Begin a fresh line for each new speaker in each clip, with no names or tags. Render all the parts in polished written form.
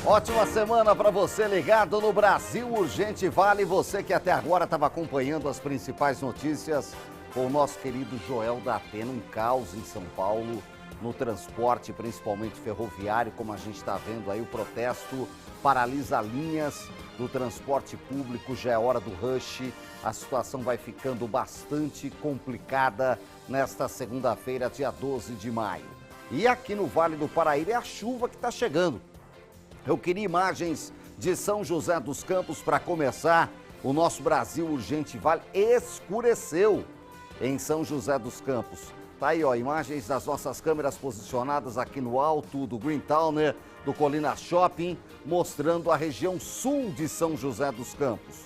Ótima semana para você ligado no Brasil Urgente Vale. Você que até agora estava acompanhando as principais notícias com o nosso querido Joel da Atena. Um caos em São Paulo, no transporte, principalmente ferroviário, como a gente está vendo aí, o protesto paralisa linhas do transporte público, já é hora do rush. A situação vai ficando bastante complicada nesta segunda-feira, dia 12 de maio. E aqui no Vale do Paraíba é a chuva que está chegando. Eu queria imagens de São José dos Campos para começar. O nosso Brasil Urgente Vale escureceu em São José dos Campos. Tá aí, ó, imagens das nossas câmeras posicionadas aqui no alto do Green Towner, do Colina Shopping, mostrando a região sul de São José dos Campos.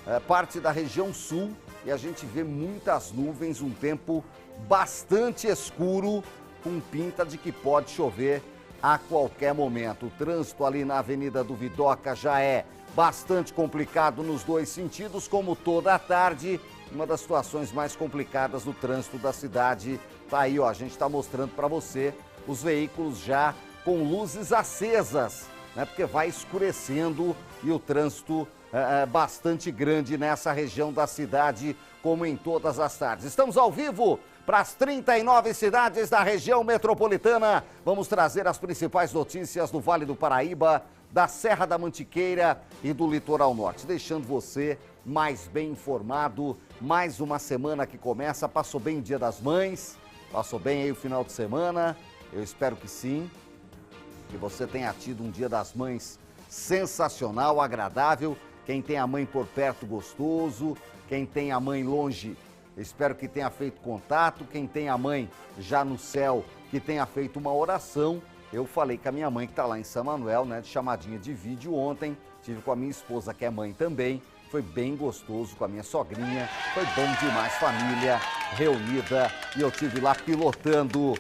É parte da região sul e a gente vê muitas nuvens, um tempo bastante escuro, com pinta de que pode chover a qualquer momento. O trânsito ali na Avenida do Vidoca já é bastante complicado nos dois sentidos, como toda a tarde. Uma das situações mais complicadas do trânsito da cidade. Tá aí, ó, a gente está mostrando para você os veículos já com luzes acesas, né? Porque vai escurecendo e o trânsito é bastante grande nessa região da cidade, como em todas as tardes. Estamos ao vivo para as 39 cidades da região metropolitana. Vamos trazer as principais notícias do Vale do Paraíba, da Serra da Mantiqueira e do Litoral Norte, deixando você mais bem informado. Mais uma semana que começa. Passou bem o Dia das Mães? Passou bem aí o final de semana? Eu espero que sim, que você tenha tido um Dia das Mães sensacional, agradável. Quem tem a mãe por perto, gostoso. Quem tem a mãe longe, espero que tenha feito contato. Quem tem a mãe já no céu, que tenha feito uma oração. Eu falei com a minha mãe que está lá em São Manuel, né, de chamadinha de vídeo ontem. Tive com a minha esposa, que é mãe também. Foi bem gostoso com a minha sogrinha. Foi bom demais, família reunida. E eu tive lá pilotando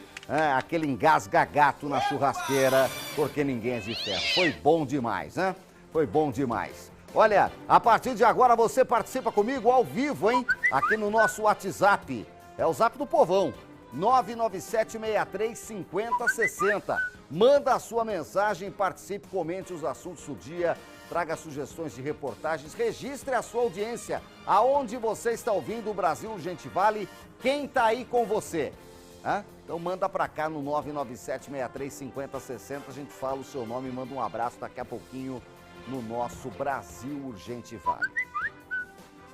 aquele engasga-gato na churrasqueira, porque ninguém é de ferro. Foi bom demais, né? Foi bom demais. Olha, a partir de agora você participa comigo ao vivo, hein? Aqui no nosso WhatsApp. É o Zap do Povão. 997635060. Manda a sua mensagem, participe, comente os assuntos do dia, traga sugestões de reportagens, registre a sua audiência. Aonde você está ouvindo o Brasil Urgente Vale, quem tá aí com você? Então manda pra cá no 997635060, a gente fala o seu nome, manda um abraço daqui a pouquinho no nosso Brasil Urgente Vale.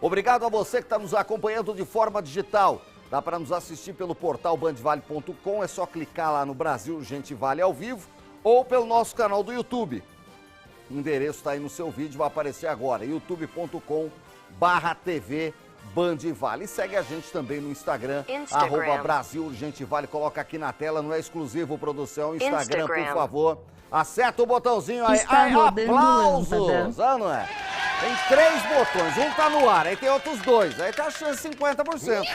Obrigado a você que está nos acompanhando de forma digital. Dá para nos assistir pelo portal bandvale.com, é só clicar lá no Brasil Urgente Vale ao vivo ou pelo nosso canal do YouTube. O endereço está aí no seu vídeo, vai aparecer agora, youtube.com/TV Bandvale. E segue a gente também no Instagram, @Brasil Urgente Vale. Coloca aqui na tela, não é exclusivo, produção, Instagram, por favor. Acerta o botãozinho aí. Aplausos! Não é? Tem 3 botões, um tá no ar, aí tem outros 2, aí tá a chance 50%.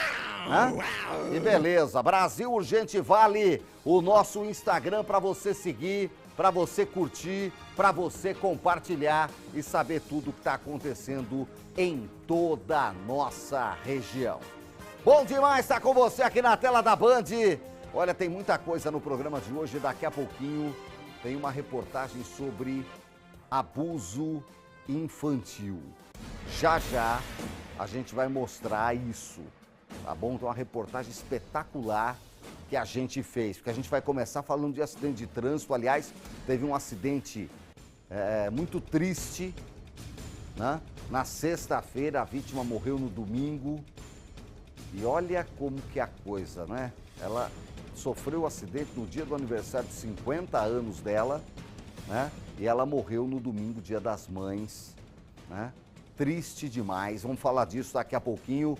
E beleza, Brasil Urgente Vale, o nosso Instagram para você seguir, para você curtir, para você compartilhar e saber tudo que está acontecendo em toda a nossa região. Bom demais estar com você aqui na tela da Band. Olha, tem muita coisa no programa de hoje, daqui a pouquinho tem uma reportagem sobre abuso infantil. Já já a gente vai mostrar isso, tá bom? Então, uma reportagem espetacular que a gente fez, porque a gente vai começar falando de acidente de trânsito. Aliás, teve um acidente muito triste, né? Na sexta-feira, a vítima morreu no domingo. E olha como que é a coisa, né? Ela sofreu o acidente no dia do aniversário de 50 anos dela, né? E ela morreu no domingo, Dia das Mães, né? Triste demais. Vamos falar disso daqui a pouquinho,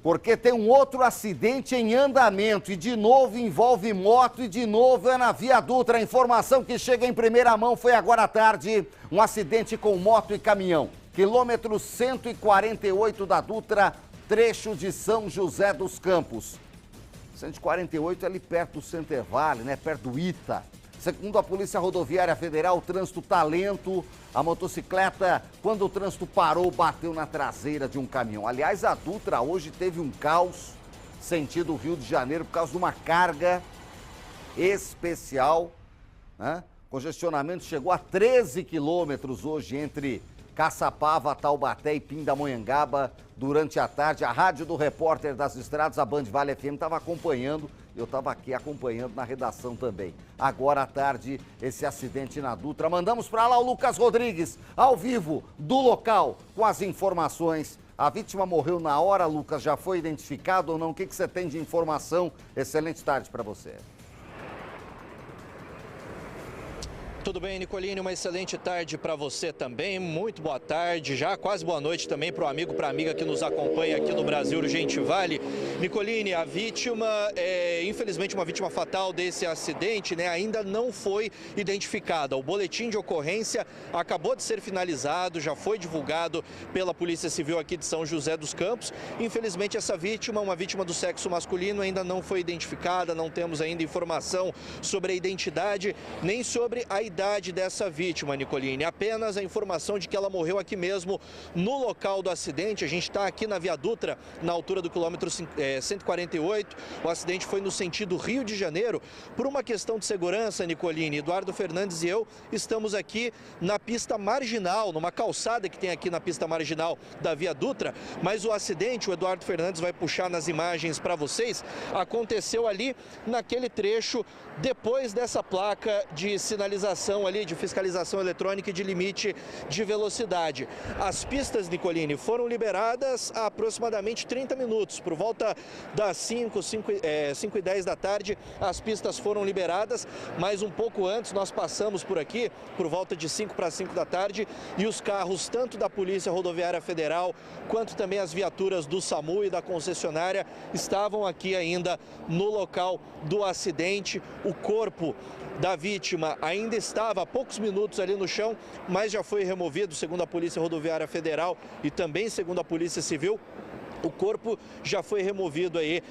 porque tem um outro acidente em andamento e de novo envolve moto e de novo é na Via Dutra. A informação que chega em primeira mão foi agora à tarde, um acidente com moto e caminhão. Quilômetro 148 da Dutra, trecho de São José dos Campos. 148 é ali perto do Center Valley, né? Perto do Ita. Segundo a Polícia Rodoviária Federal, o trânsito está lento. A motocicleta, quando o trânsito parou, bateu na traseira de um caminhão. Aliás, a Dutra hoje teve um caos, sentido Rio de Janeiro, por causa de uma carga especial, né? Congestionamento chegou a 13 quilômetros hoje entre Caçapava, Taubaté e Pindamonhangaba durante a tarde. A Rádio do Repórter das Estradas, a Band Vale FM, estava acompanhando. Eu estava aqui acompanhando na redação também. Agora à tarde, esse acidente na Dutra. Mandamos para lá o Lucas Rodrigues, ao vivo, do local, com as informações. A vítima morreu na hora, Lucas, já foi identificado ou não? O que você tem de informação? Excelente tarde para você.
Tudo bem, Nicolini? Uma excelente tarde para você também. Muito boa tarde, já quase boa noite também para o amigo, para a amiga que nos acompanha aqui no Brasil Urgente Vale. Nicolini, a vítima infelizmente uma vítima fatal desse acidente, né? Ainda não foi identificada. O boletim de ocorrência acabou de ser finalizado, já foi divulgado pela Polícia Civil aqui de São José dos Campos. Infelizmente essa vítima, uma vítima do sexo masculino, ainda não foi identificada. Não temos ainda informação sobre a identidade nem sobre a idade dessa vítima, Nicolini. Apenas a informação de que ela morreu aqui mesmo no local do acidente. A gente está aqui na Via Dutra, na altura do quilômetro 148. O acidente foi no sentido Rio de Janeiro. Por uma questão de segurança, Nicolini, Eduardo Fernandes e eu estamos aqui na pista marginal, numa calçada que tem aqui na pista marginal da Via Dutra. Mas o acidente, o Eduardo Fernandes vai puxar nas imagens para vocês, aconteceu ali naquele trecho depois dessa placa de sinalização ali, de fiscalização eletrônica e de limite de velocidade. As pistas, Nicolini, foram liberadas há aproximadamente 30 minutos. Por volta das 5h10 da tarde, as pistas foram liberadas, mas um pouco antes nós passamos por aqui, por volta de 5 para 5 da tarde, e os carros, tanto da Polícia Rodoviária Federal, quanto também as viaturas do SAMU e da concessionária, estavam aqui ainda no local do acidente. O corpo da vítima ainda estava há poucos minutos ali no chão, mas já foi removido, segundo a Polícia Rodoviária Federal e também segundo a Polícia Civil. O corpo já foi removido aí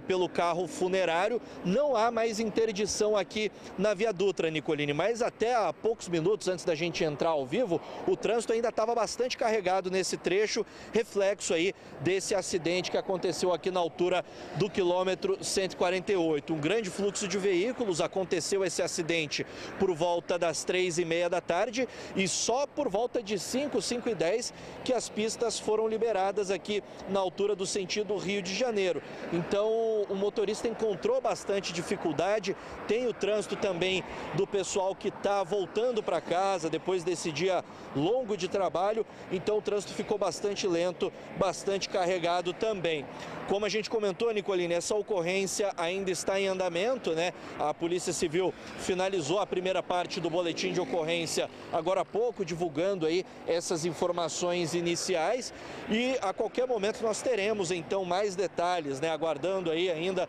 pelo carro funerário. Não há mais interdição aqui na Via Dutra, Nicolini, mas até há poucos minutos antes da gente entrar ao vivo, o trânsito ainda estava bastante carregado nesse trecho, reflexo aí desse acidente que aconteceu aqui na altura do quilômetro 148. Um grande fluxo de veículos. Aconteceu esse acidente por volta das 3h30 da tarde e só por volta de 5h10 que as pistas foram liberadas aqui na altura do sentido Rio de Janeiro. Então o motorista encontrou bastante dificuldade. Tem o trânsito também do pessoal que está voltando para casa depois desse dia longo de trabalho. Então o trânsito ficou bastante lento, bastante carregado também. Como a gente comentou, Nicolini, essa ocorrência ainda está em andamento, né? A Polícia Civil finalizou a primeira parte do boletim de ocorrência agora há pouco, divulgando aí essas informações iniciais, e a qualquer momento nós teremos então mais detalhes, né? Aguardando aí ainda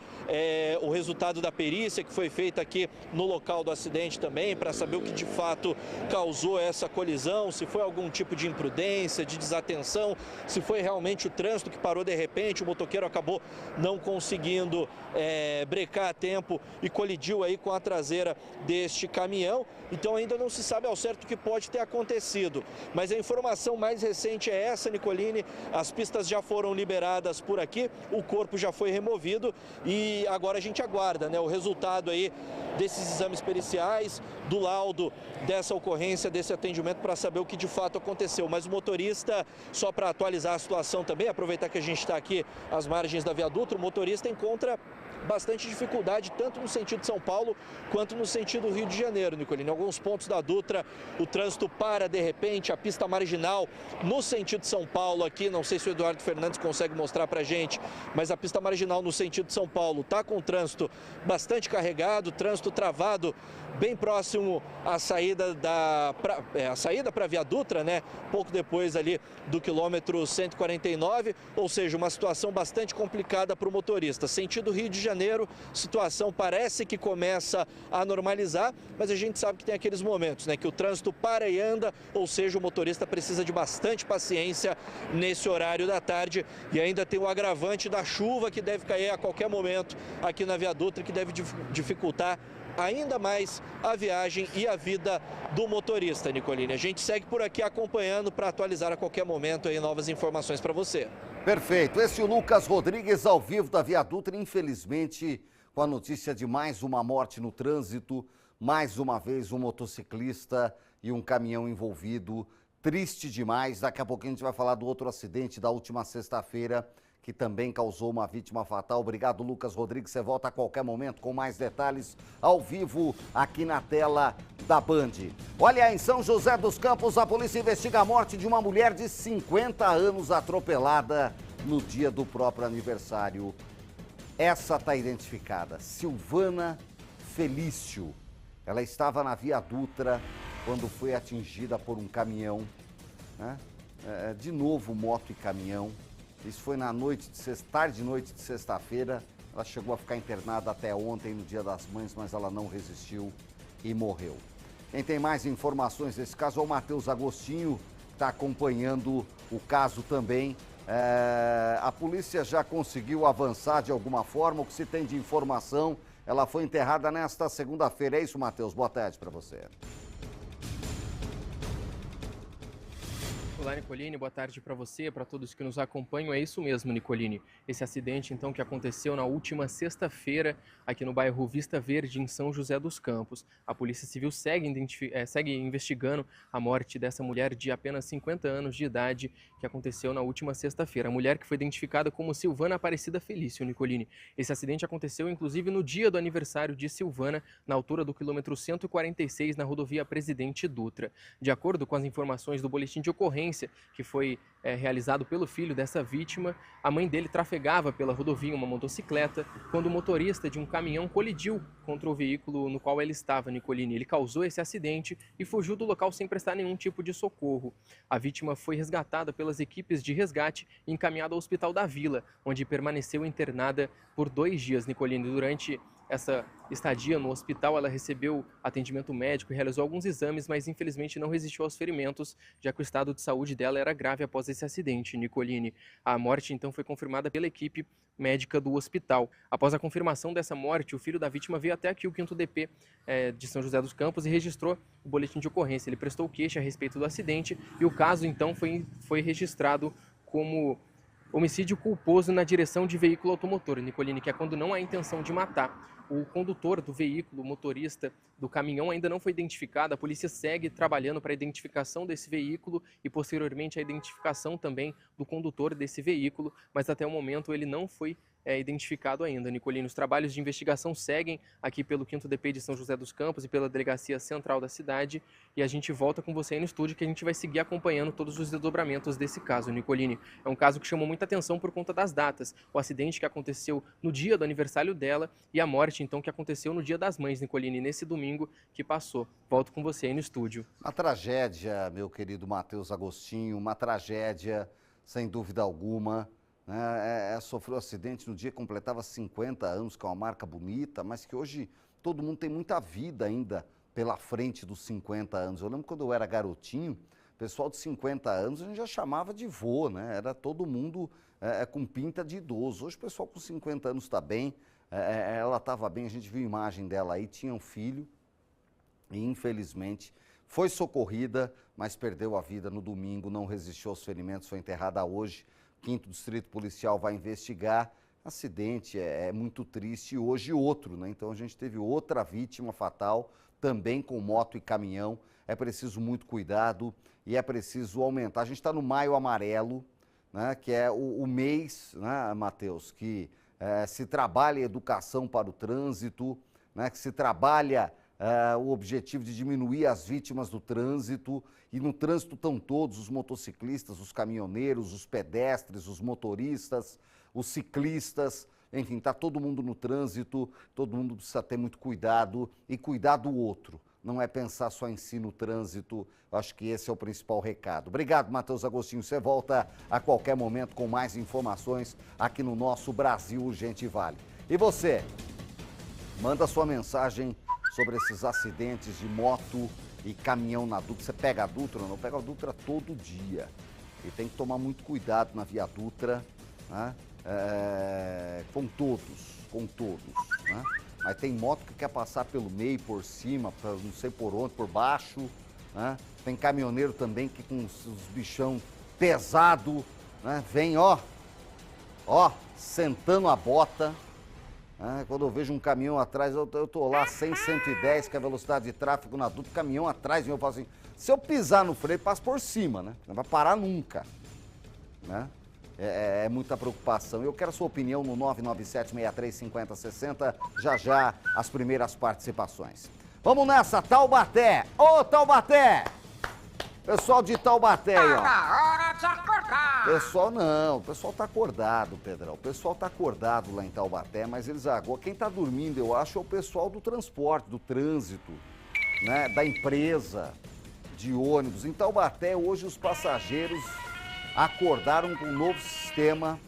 o resultado da perícia que foi feita aqui no local do acidente também, para saber o que de fato causou essa colisão, se foi algum tipo de imprudência, de desatenção, se foi realmente o trânsito que parou de repente, o motoqueiro acabou não conseguindo brecar a tempo e colidiu aí com a traseira deste caminhão. Então ainda não se sabe ao certo o que pode ter acontecido, mas a informação mais recente é essa, Nicolini. As pistas já foram liberadas por aqui, o corpo já foi removido e agora a gente aguarda, né, o resultado aí desses exames periciais, do laudo dessa ocorrência, desse atendimento, para saber o que de fato aconteceu. Mas o motorista, só para atualizar a situação também, aproveitar que a gente está aqui às margens da Via Dutra, o motorista encontra bastante dificuldade, tanto no sentido São Paulo quanto no sentido Rio de Janeiro, Nicolini. Em alguns pontos da Dutra, o trânsito para de repente, a pista marginal no sentido São Paulo aqui, não sei se o Eduardo Fernandes consegue mostrar pra gente, mas a pista marginal no sentido São Paulo está com o trânsito bastante carregado, trânsito travado bem próximo à saída para a Via Dutra, né? Pouco depois ali do quilômetro 149, ou seja, uma situação bastante complicada para o motorista. Sentido Rio de Janeiro, situação parece que começa a normalizar, mas a gente sabe que tem aqueles momentos, né, que o trânsito para e anda, ou seja, o motorista precisa de bastante paciência nesse horário da tarde, e ainda tem o agravante da chuva que deve cair a qualquer momento aqui na Via Dutra, que deve dificultar ainda mais a viagem e a vida do motorista, Nicolini. A gente segue por aqui acompanhando para atualizar a qualquer momento aí novas informações para você.
Perfeito. Esse é o Lucas Rodrigues ao vivo da Via Dutra, infelizmente com a notícia de mais uma morte no trânsito Mais uma vez, um motociclista e um caminhão envolvido. Triste demais. Daqui a pouquinho a gente vai falar do outro acidente da última sexta-feira, que também causou uma vítima fatal. Obrigado, Lucas Rodrigues. Você volta a qualquer momento com mais detalhes ao vivo aqui na tela da Band. Olha, em São José dos Campos, a polícia investiga a morte de uma mulher de 50 anos atropelada no dia do próprio aniversário. Essa está identificada, Silvana Felício. Ela estava na Via Dutra quando foi atingida por um caminhão, né? De novo, moto e caminhão. Isso foi na tarde e noite de sexta-feira. Ela chegou a ficar internada até ontem, no Dia das Mães, mas ela não resistiu e morreu. Quem tem mais informações desse caso é o Matheus Agostinho, que está acompanhando o caso também. A polícia já conseguiu avançar de alguma forma. O que se tem de informação, ela foi enterrada nesta segunda-feira. É isso, Matheus? Boa tarde para você.
Olá, Nicolini, boa tarde para você, para todos que nos acompanham. É isso mesmo, Nicolini. Esse acidente, então, que aconteceu na última sexta-feira aqui no bairro Vista Verde, em São José dos Campos. A Polícia Civil segue investigando a morte dessa mulher de apenas 50 anos de idade, que aconteceu na última sexta-feira. A mulher que foi identificada como Silvana Aparecida Felício, Nicolini. Esse acidente aconteceu, inclusive, no dia do aniversário de Silvana, na altura do quilômetro 146, na rodovia Presidente Dutra. De acordo com as informações do boletim de ocorrência, que foi realizado pelo filho dessa vítima, a mãe dele trafegava pela rodovia uma motocicleta quando o motorista de um caminhão colidiu contra o veículo no qual ele estava, Nicolini. Ele causou esse acidente e fugiu do local sem prestar nenhum tipo de socorro. A vítima foi resgatada pelas equipes de resgate e encaminhada ao Hospital da Vila, onde permaneceu internada por 2 dias, Nicolini. Durante essa estadia no hospital, ela recebeu atendimento médico e realizou alguns exames, mas infelizmente não resistiu aos ferimentos, já que o estado de saúde dela era grave após esse acidente, Nicolini. A morte, então, foi confirmada pela equipe médica do hospital. Após a confirmação dessa morte, o filho da vítima veio até aqui, o 5º DP de São José dos Campos, e registrou o boletim de ocorrência. Ele prestou queixa a respeito do acidente e o caso, então, foi registrado como homicídio culposo na direção de veículo automotor, Nicolini, que é quando não há intenção de matar. O condutor do veículo, o motorista do caminhão, ainda não foi identificado. A polícia segue trabalhando para a identificação desse veículo e, posteriormente, a identificação também do condutor desse veículo, mas até o momento ele não foi identificado ainda, Nicolini. Os trabalhos de investigação seguem aqui pelo 5º DP de São José dos Campos e pela Delegacia Central da cidade, e a gente volta com você aí no estúdio, que a gente vai seguir acompanhando todos os desdobramentos desse caso, Nicolini. É um caso que chamou muita atenção por conta das datas. O acidente que aconteceu no dia do aniversário dela e a morte, então, que aconteceu no Dia das Mães, Nicolini, nesse domingo que passou. Volto com você aí no estúdio.
Uma tragédia, meu querido Matheus Agostinho, uma tragédia, sem dúvida alguma. Sofreu um acidente no dia que completava 50 anos, que é uma marca bonita, mas que hoje todo mundo tem muita vida ainda pela frente dos 50 anos. Eu lembro quando eu era garotinho, o pessoal de 50 anos a gente já chamava de vô, né? Era todo mundo com pinta de idoso. Hoje o pessoal com 50 anos está bem, ela estava bem, a gente viu a imagem dela aí, tinha um filho e infelizmente foi socorrida, mas perdeu a vida no domingo, não resistiu aos ferimentos, foi enterrada hoje. 5º Distrito Policial vai investigar. Acidente é muito triste. E hoje outro, né? Então a gente teve outra vítima fatal, também com moto e caminhão. É preciso muito cuidado e é preciso aumentar. A gente está no Maio Amarelo, né? Que é o mês, né, Matheus, que se trabalha a educação para o trânsito, né? Que se trabalha o objetivo de diminuir as vítimas do trânsito. E no trânsito estão todos, os motociclistas, os caminhoneiros, os pedestres, os motoristas, os ciclistas, enfim, está todo mundo no trânsito, todo mundo precisa ter muito cuidado e cuidar do outro. Não é pensar só em si no trânsito, eu acho que esse é o principal recado. Obrigado, Matheus Agostinho, você volta a qualquer momento com mais informações aqui no nosso Brasil Urgente Vale. E você, manda sua mensagem sobre esses acidentes de moto e caminhão na Dutra. Você pega a Dutra ou não? Pega a Dutra todo dia. E tem que tomar muito cuidado na Via Dutra, né? Com todos, né? Mas tem moto que quer passar pelo meio, por cima, não sei por onde, por baixo, né? Tem caminhoneiro também que com os bichão pesado, né? Vem, ó, sentando a bota, Quando eu vejo um caminhão atrás, eu tô lá 100, 110, que é a velocidade de tráfego na Dutra, caminhão atrás, e eu falo assim, se eu pisar no freio, passa por cima, né? Não vai parar nunca, né? É muita preocupação. Eu quero a sua opinião no 997-63-5060, já as primeiras participações. Vamos nessa, Taubaté! Ô, Taubaté! Pessoal de Taubaté aí, ó.
Hora de acordar!
O pessoal tá acordado, Pedrão. O pessoal tá acordado lá em Taubaté, mas eles agora, quem tá dormindo, eu acho, é o pessoal do transporte, do trânsito, né? Da empresa de ônibus. Em Taubaté, hoje os passageiros acordaram com um novo sistema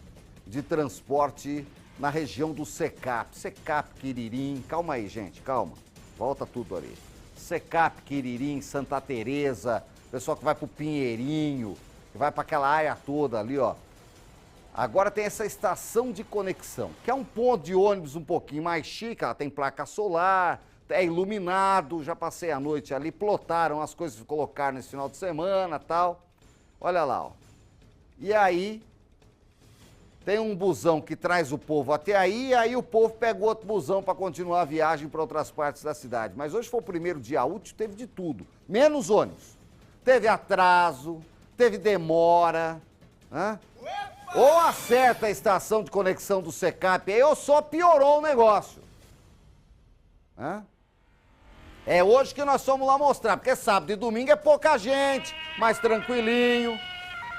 de transporte na região do Secap. Secap, Quiririm, calma aí, gente, calma. Volta tudo ali. Secap, Quiririm, Santa Teresa, pessoal que vai pro Pinheirinho, que vai para aquela área toda ali, ó. Agora tem essa estação de conexão, que é um ponto de ônibus um pouquinho mais chique, ela tem placa solar, é iluminado, já passei a noite ali, plotaram as coisas que colocaram nesse final de semana e tal. Olha lá, ó. E aí, tem um busão que traz o povo até aí, e aí o povo pega outro busão para continuar a viagem para outras partes da cidade. Mas hoje foi o primeiro dia útil, teve de tudo, menos ônibus. Teve atraso, teve demora, né? Ou acerta a estação de conexão do Secap aí, ou só piorou o negócio. Né? É hoje que nós fomos lá mostrar, porque sábado e domingo é pouca gente, mais tranquilinho.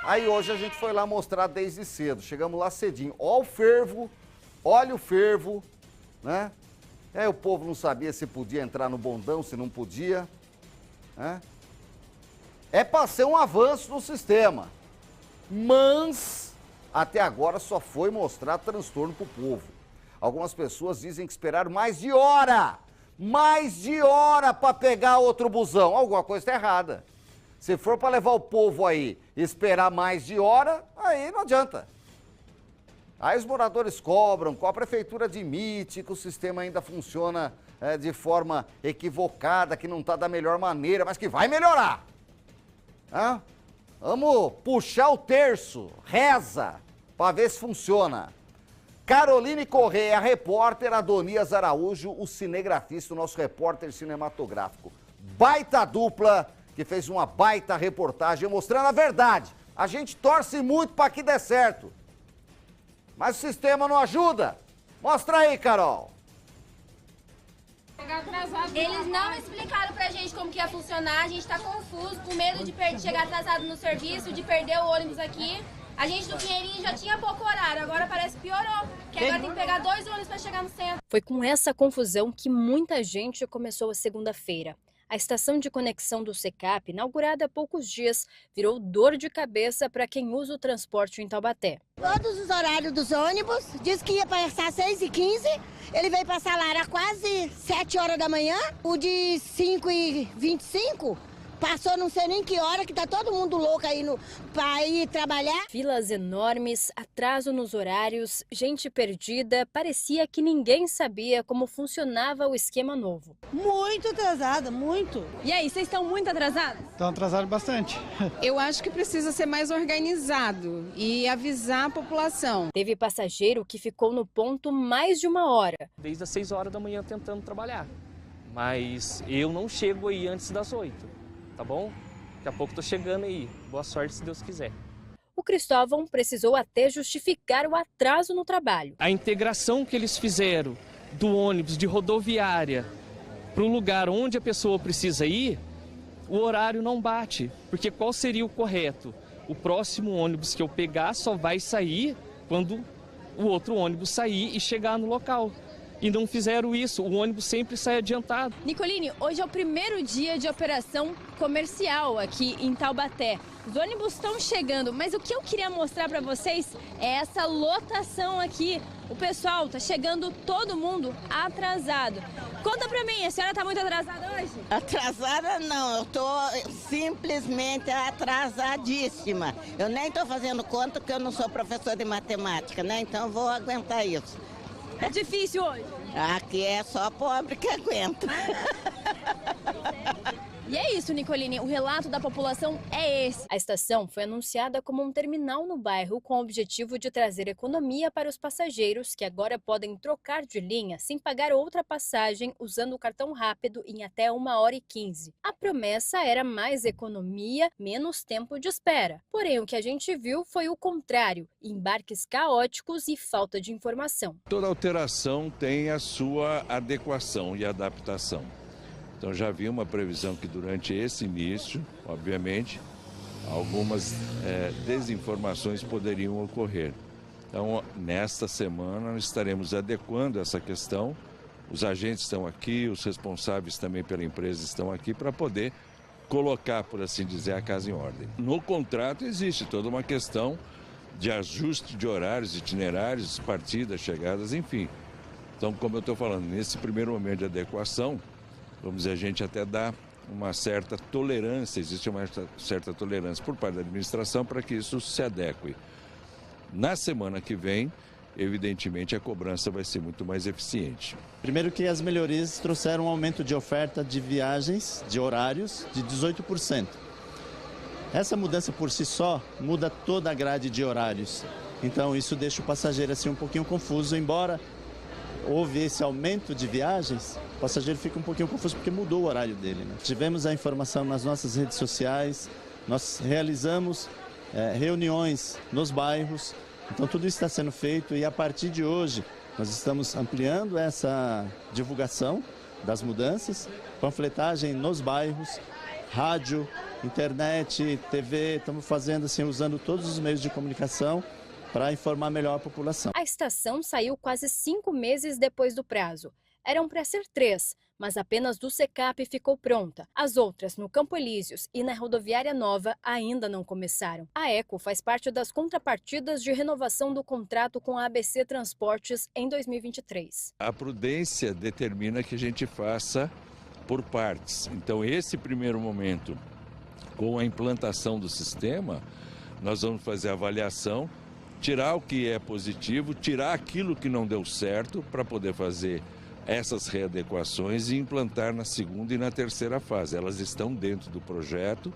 Aí hoje a gente foi lá mostrar desde cedo, chegamos lá cedinho. Ó o fervo, olha o fervo, né? Aí o povo não sabia se podia entrar no bondão, se não podia, né? É para ser um avanço no sistema, mas até agora só foi mostrar transtorno pro povo. Algumas pessoas dizem que esperaram mais de hora para pegar outro busão. Alguma coisa está errada. Se for para levar o povo aí e esperar mais de hora, aí não adianta. Aí os moradores cobram, a prefeitura admite que o sistema ainda funciona de forma equivocada, que não está da melhor maneira, mas que vai melhorar. Vamos puxar o terço, reza, para ver se funciona. Caroline Correia, repórter, Adonias Araújo, o cinegrafista, o nosso repórter cinematográfico. Baita dupla, que fez uma baita reportagem mostrando a verdade. A gente torce muito para que dê certo, mas o sistema não ajuda. Mostra aí, Carol.
Eles não explicaram pra gente como que ia funcionar, a gente tá confuso, com medo de chegar atrasado no serviço, de perder o ônibus aqui. A gente do Pinheirinho já tinha pouco horário, agora parece que piorou, que agora tem que pegar 2 ônibus pra chegar no centro.
Foi com essa confusão que muita gente começou a segunda-feira. A estação de conexão do Secap, inaugurada há poucos dias, virou dor de cabeça para quem usa o transporte em Taubaté.
Todos os horários dos ônibus, disse que ia passar 6h15, ele veio passar lá, era quase 7 horas da manhã. O de 5h25 passou não sei nem que hora, que tá todo mundo louco aí para ir trabalhar.
Filas enormes, atraso nos horários, gente perdida, parecia que ninguém sabia como funcionava o esquema novo.
Muito atrasada, muito.
E aí, vocês estão muito atrasados?
Estão atrasados bastante.
Eu acho que precisa ser mais organizado e avisar a população.
Teve passageiro que ficou no ponto mais de 1 hora.
Desde as 6 horas da manhã tentando trabalhar, mas eu não chego aí antes das 8. Tá bom? Daqui a pouco tô chegando aí. Boa sorte, se Deus quiser.
O Cristóvão precisou até justificar o atraso no trabalho.
A integração que eles fizeram do ônibus de rodoviária para o lugar onde a pessoa precisa ir, o horário não bate. Porque qual seria o correto? O próximo ônibus que eu pegar só vai sair quando o outro ônibus sair e chegar no local. E não fizeram isso, o ônibus sempre sai adiantado.
Nicoline, hoje é o primeiro dia de operação comercial aqui em Taubaté. Os ônibus estão chegando, mas o que eu queria mostrar para vocês é essa lotação aqui. O pessoal tá chegando, todo mundo atrasado. Conta pra mim, a senhora tá muito atrasada hoje?
Atrasada não, eu tô simplesmente atrasadíssima. Eu nem tô fazendo conta porque eu não sou professor de matemática, né? Então vou aguentar isso.
É difícil hoje?
Aqui é só pobre que aguenta.
E é isso, Nicolini, o relato da população é esse.
A estação foi anunciada como um terminal no bairro com o objetivo de trazer economia para os passageiros que agora podem trocar de linha sem pagar outra passagem usando o cartão rápido em até 1h15. A promessa era mais economia, menos tempo de espera. Porém, o que a gente viu foi o contrário, embarques caóticos e falta de informação.
Toda alteração tem a sua adequação e adaptação. Então já havia uma previsão que durante esse início, obviamente, algumas desinformações poderiam ocorrer. Então, nesta semana, nós estaremos adequando essa questão. Os agentes estão aqui, os responsáveis também pela empresa estão aqui para poder colocar, por assim dizer, a casa em ordem. No contrato existe toda uma questão de ajuste de horários, itinerários, partidas, chegadas, enfim. Então, como eu estou falando, nesse primeiro momento de adequação, vamos dizer, a gente até dá uma certa tolerância, existe uma certa tolerância por parte da administração para que isso se adeque. Na semana que vem, evidentemente, a cobrança vai ser muito mais eficiente.
Primeiro que as melhorias trouxeram um aumento de oferta de viagens, de horários, de 18%. Essa mudança por si só muda toda a grade de horários. Então isso deixa o passageiro assim um pouquinho confuso, embora houve esse aumento de viagens, o passageiro fica um pouquinho confuso porque mudou o horário dele, né? Tivemos a informação nas nossas redes sociais, nós realizamos reuniões nos bairros, então tudo isso está sendo feito e a partir de hoje nós estamos ampliando essa divulgação das mudanças, panfletagem nos bairros, rádio, internet, TV, estamos fazendo assim, usando todos os meios de comunicação para informar melhor a população.
A estação saiu quase 5 meses depois do prazo. Eram para ser 3, mas apenas do Secap ficou pronta. As outras, no Campo Elíseos e na Rodoviária Nova, ainda não começaram. A Eco faz parte das contrapartidas de renovação do contrato com a ABC Transportes em 2023.
A prudência determina que a gente faça por partes. Então, esse primeiro momento, com a implantação do sistema, nós vamos fazer a avaliação, tirar o que é positivo, tirar aquilo que não deu certo para poder fazer essas readequações e implantar na segunda e na terceira fase. Elas estão dentro do projeto.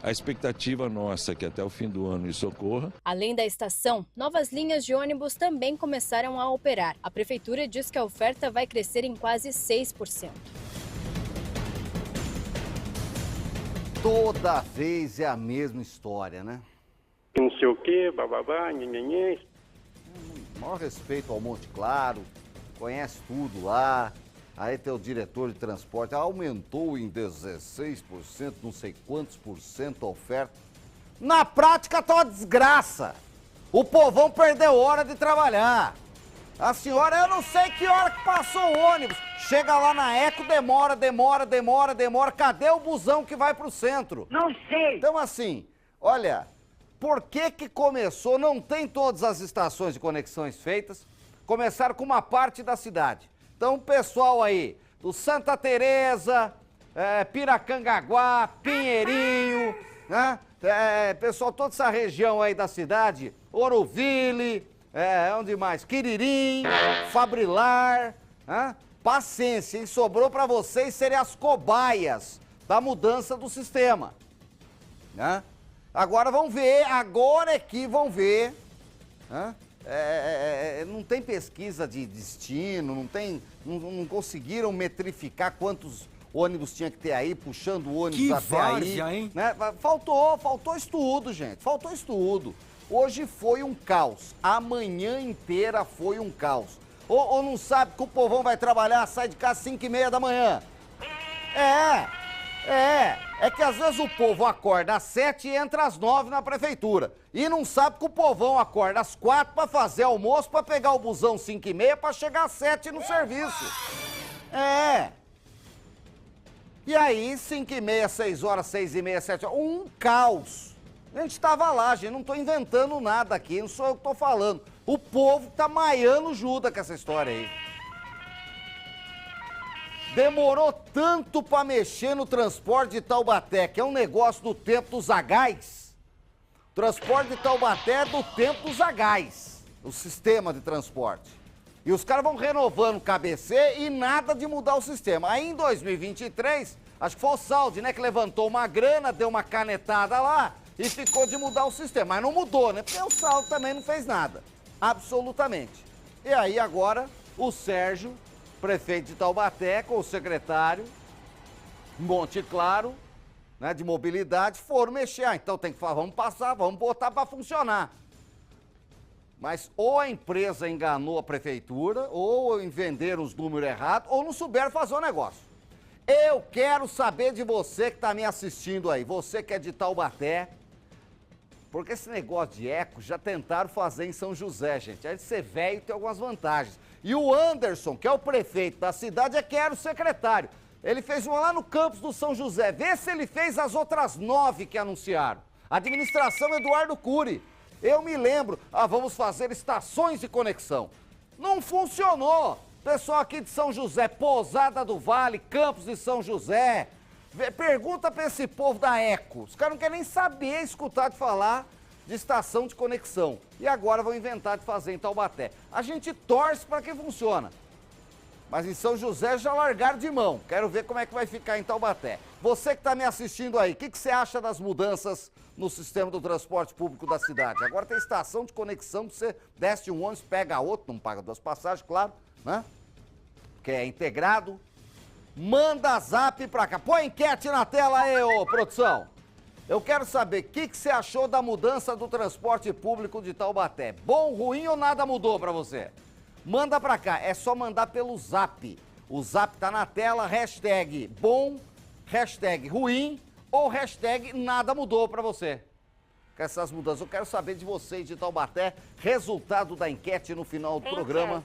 A expectativa nossa é que até o fim do ano isso ocorra.
Além da estação, novas linhas de ônibus também começaram a operar. A prefeitura diz que a oferta vai crescer em quase 6%.
Toda vez é a mesma história, né?
Não sei o quê, bababá, nhenhenhê.
Maior respeito ao Monte Claro, conhece tudo lá. Aí tem o diretor de transporte, aumentou em 16%, não sei quantos por cento a oferta. Na prática tá uma desgraça. O povão perdeu hora de trabalhar. A senhora, eu não sei que hora que passou o ônibus. Chega lá na Eco, demora. Cadê o busão que vai pro centro?
Não sei.
Então assim, olha, por que começou? Não tem todas as estações de conexões feitas. Começaram com uma parte da cidade. Então o pessoal aí do Santa Teresa, Piracangaguá, Pinheirinho, né? Pessoal, toda essa região aí da cidade, Ouroville, onde mais? Quiririm, Fabrilar, né? Paciência, hein? Sobrou para vocês serem as cobaias da mudança do sistema, né? Agora vão ver, né? Não tem pesquisa de destino, não conseguiram metrificar quantos ônibus tinha que ter aí, puxando o ônibus até
várzea,
aí.
Hein?
Né? Faltou estudo, gente, faltou estudo. Hoje foi um caos, a manhã inteira foi um caos. Ou não sabe que o povão vai trabalhar, sai de casa às 5h30 da manhã. É que às vezes o povo acorda às 7 e entra às 9 na prefeitura. E não sabe que o povão acorda às 4 para fazer almoço, para pegar o busão 5h30 para chegar às 7 no serviço. E aí, 5h30, 6 horas, 6h30, 7 horas, um caos. A gente estava lá, gente, não estou inventando nada aqui, não sou eu que estou falando. O povo tá maiando Judas com essa história aí. Demorou tanto para mexer no transporte de Taubaté, que é um negócio do tempo dos Zagais. O transporte de Taubaté é do tempo dos Zagais, o sistema de transporte. E os caras vão renovando o KBC e nada de mudar o sistema. Aí em 2023, acho que foi o Saldi, né, que levantou uma grana, deu uma canetada lá e ficou de mudar o sistema. Mas não mudou, né? Porque o Saldi também não fez nada. Absolutamente. E aí agora o Sérgio, prefeito de Taubaté, com o secretário Monte Claro, né, de mobilidade, foram mexer. Então tem que falar, vamos passar, vamos botar para funcionar. Mas ou a empresa enganou a prefeitura, ou venderam os números errados, ou não souberam fazer o negócio. Eu quero saber de você que está me assistindo aí, você que é de Taubaté, porque esse negócio de eco já tentaram fazer em São José, gente. Aí de ser velho tem algumas vantagens. E o Anderson, que é o prefeito da cidade, é que era o secretário. Ele fez uma lá no campus do São José. Vê se ele fez as outras 9 que anunciaram. Administração Eduardo Cury. Eu me lembro, vamos fazer estações de conexão. Não funcionou. Pessoal aqui de São José, Pousada do Vale, Campos de São José. Pergunta para esse povo da Eco. Os caras não querem nem saber escutar de falar de estação de conexão. E agora vão inventar de fazer em Taubaté. A gente torce para que funcione. Mas em São José já largaram de mão. Quero ver como é que vai ficar em Taubaté. Você que está me assistindo aí, o que você acha das mudanças no sistema do transporte público da cidade? Agora tem estação de conexão, você desce um ônibus, pega outro, não paga 2 passagens, claro, né? Porque é integrado. Manda zap pra cá. Põe enquete na tela aí, ô produção. Eu quero saber o que você achou da mudança do transporte público de Taubaté. Bom, ruim ou nada mudou pra você? Manda pra cá, é só mandar pelo zap. O zap tá na tela, hashtag bom, hashtag ruim ou hashtag nada mudou pra você. Com essas mudanças, eu quero saber de vocês de Taubaté, resultado da enquete no final do programa.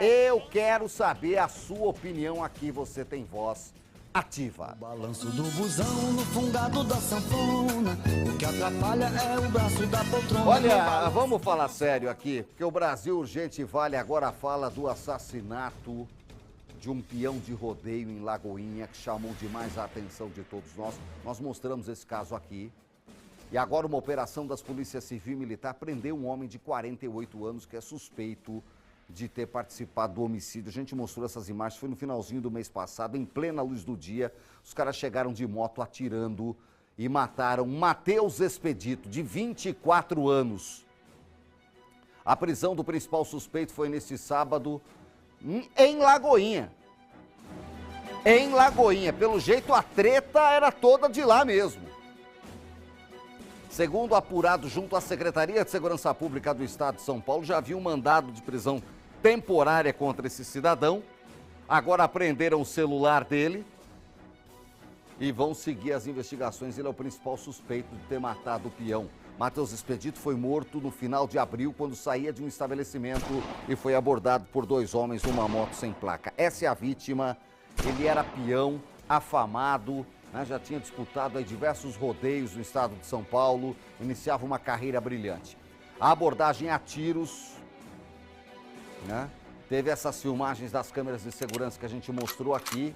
Eu quero saber a sua opinião aqui, você tem voz ativa.
O balanço do busão no fungado da sanfona, o que atrapalha é o braço da poltrona.
Olha, vamos falar sério aqui, porque o Brasil Urgente Vale agora fala do assassinato de um peão de rodeio em Lagoinha, que chamou demais a atenção de todos nós. Nós mostramos esse caso aqui. E agora uma operação das polícias civil e militar prendeu um homem de 48 anos que é suspeito de ter participado do homicídio. A gente mostrou essas imagens, foi no finalzinho do mês passado, em plena luz do dia. Os caras chegaram de moto atirando e mataram Matheus Expedito, de 24 anos. A prisão do principal suspeito foi neste sábado em Lagoinha. Em Lagoinha. Pelo jeito, a treta era toda de lá mesmo. Segundo apurado junto à Secretaria de Segurança Pública do Estado de São Paulo, já havia um mandado de prisão temporária contra esse cidadão. Agora apreenderam o celular dele e vão seguir as investigações. Ele é o principal suspeito de ter matado o peão. Matheus Expedito foi morto no final de abril, quando saía de um estabelecimento e foi abordado por 2 homens numa moto sem placa. Essa é a vítima. Ele era peão, afamado, né, já tinha disputado aí diversos rodeios no estado de São Paulo, iniciava uma carreira brilhante. A abordagem a tiros, né, teve essas filmagens das câmeras de segurança que a gente mostrou aqui.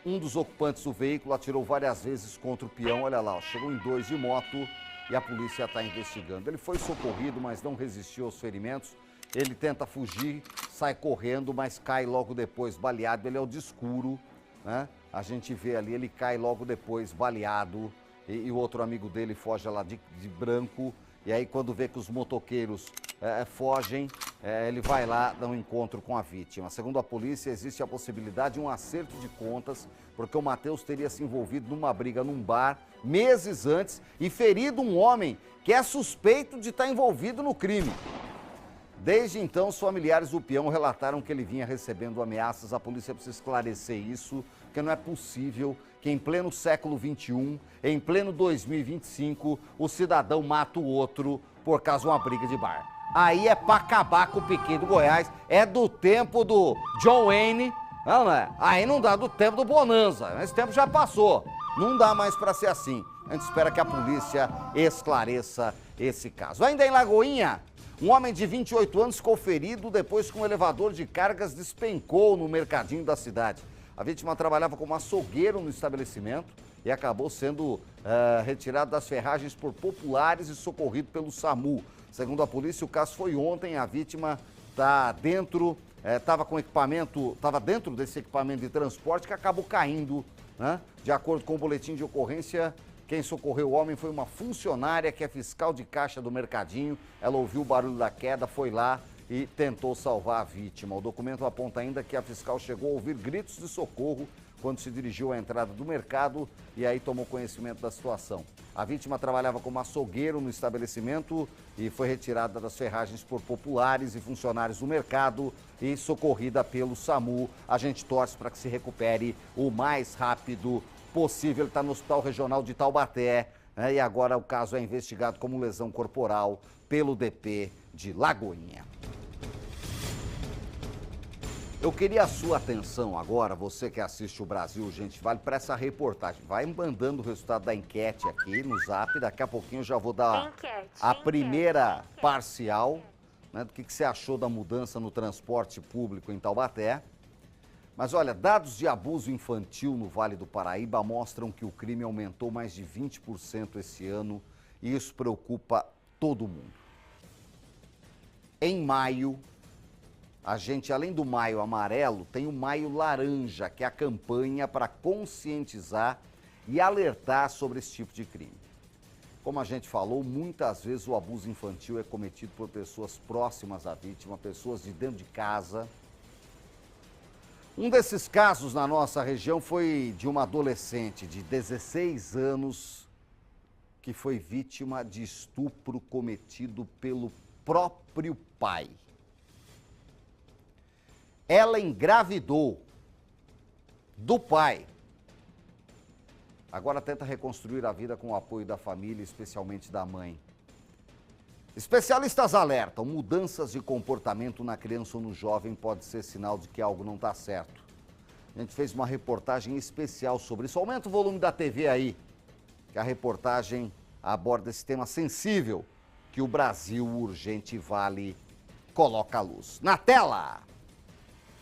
Um dos ocupantes do veículo atirou várias vezes contra o peão, olha lá, ó, chegou em 2 de moto e a polícia está investigando. Ele foi socorrido, mas não resistiu aos ferimentos. Ele tenta fugir, sai correndo, mas cai logo depois, baleado. Ele é o de escuro, né? A gente vê ali, ele cai logo depois, baleado, e o outro amigo dele foge lá de branco, e aí quando vê que os motoqueiros fogem, ele vai lá dar um encontro com a vítima. Segundo a polícia, existe a possibilidade de um acerto de contas, porque o Matheus teria se envolvido numa briga num bar meses antes e ferido um homem que é suspeito de estar envolvido no crime. Desde então, os familiares do peão relataram que ele vinha recebendo ameaças. A polícia precisa esclarecer isso, porque não é possível que em pleno século XXI, em pleno 2025, o cidadão mata o outro por causa de uma briga de bar. Aí é pra acabar com o Piquet do Goiás, é do tempo do John Wayne, não é? Aí não dá do tempo do Bonanza, esse tempo já passou, não dá mais pra ser assim. A gente espera que a polícia esclareça esse caso. Ainda em Lagoinha, um homem de 28 anos ficou ferido depois que um elevador de cargas despencou no mercadinho da cidade. A vítima trabalhava como açougueiro no estabelecimento e acabou sendo retirado das ferragens por populares e socorrido pelo SAMU. Segundo a polícia, o caso foi ontem. A vítima está dentro estava com equipamento, estava dentro desse equipamento de transporte que acabou caindo, né? De acordo com o boletim de ocorrência, quem socorreu o homem foi uma funcionária que é fiscal de caixa do mercadinho. Ela ouviu o barulho da queda, foi lá e tentou salvar a vítima. O documento aponta ainda que a fiscal chegou a ouvir gritos de socorro quando se dirigiu à entrada do mercado e aí tomou conhecimento da situação. A vítima trabalhava como açougueiro no estabelecimento e foi retirada das ferragens por populares e funcionários do mercado e socorrida pelo SAMU. A gente torce para que se recupere o mais rápido possível. Ele está no Hospital Regional de Taubaté, né? E agora o caso é investigado como lesão corporal pelo DP de Lagoinha. Eu queria a sua atenção agora, você que assiste o Brasil Urgente Vale, para essa reportagem. Vai mandando o resultado da enquete aqui no Zap, daqui a pouquinho eu já vou dar a primeira parcial, né, do que você achou da mudança no transporte público em Taubaté. Mas olha, dados de abuso infantil no Vale do Paraíba mostram que o crime aumentou mais de 20% esse ano e isso preocupa todo mundo. Em maio, a gente, além do Maio Amarelo, tem o Maio Laranja, que é a campanha para conscientizar e alertar sobre esse tipo de crime. Como a gente falou, muitas vezes o abuso infantil é cometido por pessoas próximas à vítima, pessoas de dentro de casa. Um desses casos na nossa região foi de uma adolescente de 16 anos que foi vítima de estupro cometido pelo próprio pai. Ela engravidou do pai. Agora tenta reconstruir a vida com o apoio da família, especialmente da mãe. Especialistas alertam, mudanças de comportamento na criança ou no jovem pode ser sinal de que algo não está certo. A gente fez uma reportagem especial sobre isso. Aumenta o volume da TV aí, que a reportagem aborda esse tema sensível que o Brasil Urgente Vale coloca à luz. Na tela!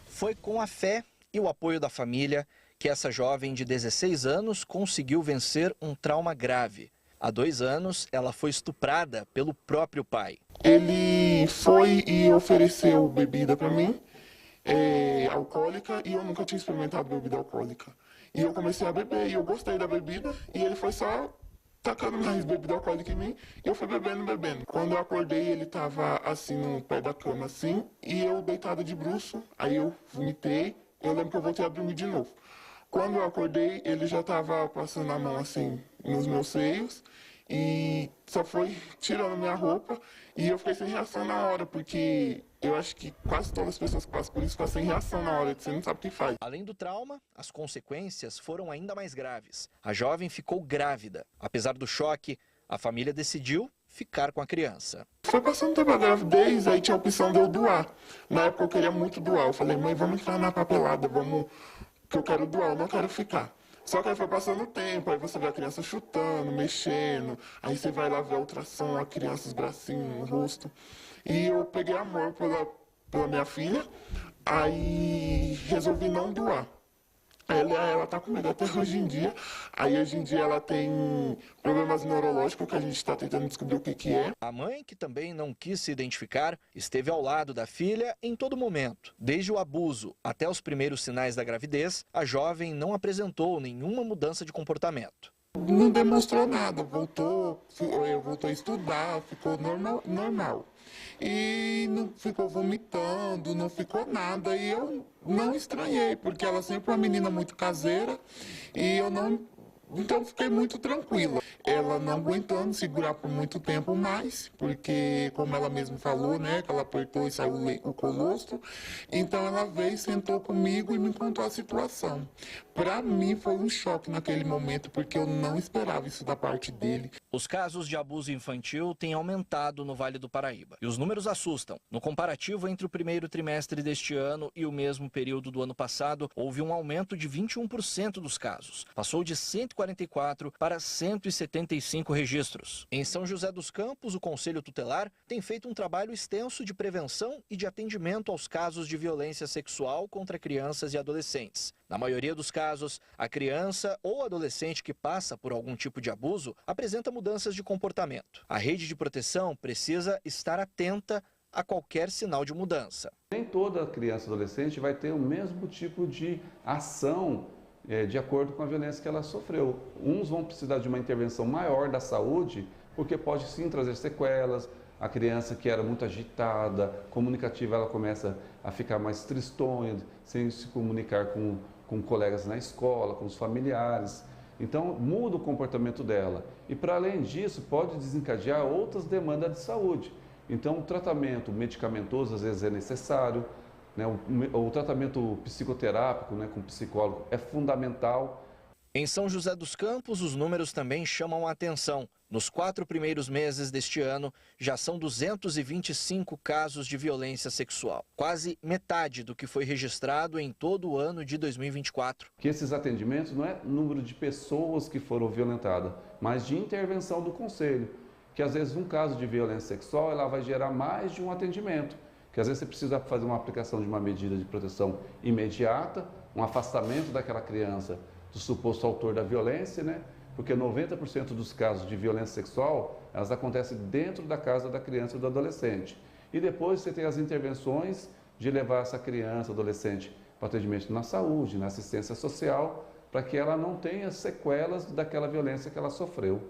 Foi com a fé e o apoio da família que essa jovem de 16 anos conseguiu vencer um trauma grave. Há 2 anos, ela foi estuprada pelo próprio pai.
Ele foi e ofereceu bebida para mim, alcoólica, e eu nunca tinha experimentado bebida alcoólica. E eu comecei a beber e eu gostei da bebida e ele foi só tacando mais bebida alcoólica em mim e eu fui bebendo. Quando eu acordei, ele tava assim no pé da cama assim e eu deitado de bruço, aí eu vomitei, eu lembro que eu voltei a dormir de novo. Quando eu acordei, ele já tava passando a mão assim nos meus seios e só foi tirando minha roupa e eu fiquei sem reação na hora, porque eu acho que quase todas as pessoas que passam por isso ficam sem reação na hora, você não sabe o que faz.
Além do trauma, as consequências foram ainda mais graves. A jovem ficou grávida. Apesar do choque, a família decidiu ficar com a criança.
Foi passando tempo a gravidez, aí tinha a opção de eu doar. Na época eu queria muito doar. Eu falei, mãe, vamos entrar na papelada, vamos, que eu quero doar, eu não quero ficar. Só que aí foi passando o tempo, aí você vê a criança chutando, mexendo, aí você vai lá ver a ultrassom, a criança, os bracinhos, o rosto. E eu peguei amor pela minha filha, aí resolvi não doar. Ela tá comigo até hoje em dia. Aí hoje em dia ela tem problemas neurológicos que a gente está tentando descobrir o que é.
A mãe, que também não quis se identificar, esteve ao lado da filha em todo momento. Desde o abuso até os primeiros sinais da gravidez, a jovem não apresentou nenhuma mudança de comportamento.
Não demonstrou nada, voltou a estudar, ficou normal. E não ficou vomitando, não ficou nada. E eu não estranhei, porque ela sempre é uma menina muito caseira e eu não... Então fiquei muito tranquila. Ela não aguentando segurar por muito tempo mais, porque como ela mesma falou, né, que ela apertou e saiu o colostro. Então ela veio, sentou comigo e me contou a situação. Para mim foi um choque naquele momento, porque eu não esperava isso da parte dele.
Os casos de abuso infantil têm aumentado no Vale do Paraíba. E os números assustam. No comparativo entre o primeiro trimestre deste ano e o mesmo período do ano passado, houve um aumento de 21% dos casos. Passou de 144 para 175 registros. Em São José dos Campos, o Conselho Tutelar tem feito um trabalho extenso de prevenção e de atendimento aos casos de violência sexual contra crianças e adolescentes. Na maioria dos casos, a criança ou adolescente que passa por algum tipo de abuso apresenta mudanças de comportamento. A rede de proteção precisa estar atenta a qualquer sinal de mudança.
Nem toda criança e adolescente vai ter o mesmo tipo de ação de acordo com a violência que ela sofreu. Uns vão precisar de uma intervenção maior da saúde, porque pode sim trazer sequelas. A criança que era muito agitada, comunicativa, ela começa a ficar mais tristonha, sem se comunicar com colegas na escola, com os familiares. Então, muda o comportamento dela. E, para além disso, pode desencadear outras demandas de saúde. Então, o tratamento medicamentoso, às vezes, é necessário, né? O tratamento psicoterápico, né, com psicólogo, é fundamental.
Em São José dos Campos, os números também chamam a atenção. Nos 4 primeiros meses deste ano, já são 225 casos de violência sexual. Quase metade do que foi registrado em todo o ano de 2024.
Que esses atendimentos não é número de pessoas que foram violentadas, mas de intervenção do conselho. Que às vezes um caso de violência sexual ela vai gerar mais de um atendimento. Que às vezes você precisa fazer uma aplicação de uma medida de proteção imediata, um afastamento daquela criança do suposto autor da violência, né? Porque 90% dos casos de violência sexual, elas acontecem dentro da casa da criança e do adolescente. E depois você tem as intervenções de levar essa criança, adolescente, para atendimento na saúde, na assistência social, para que ela não tenha sequelas daquela violência que ela sofreu.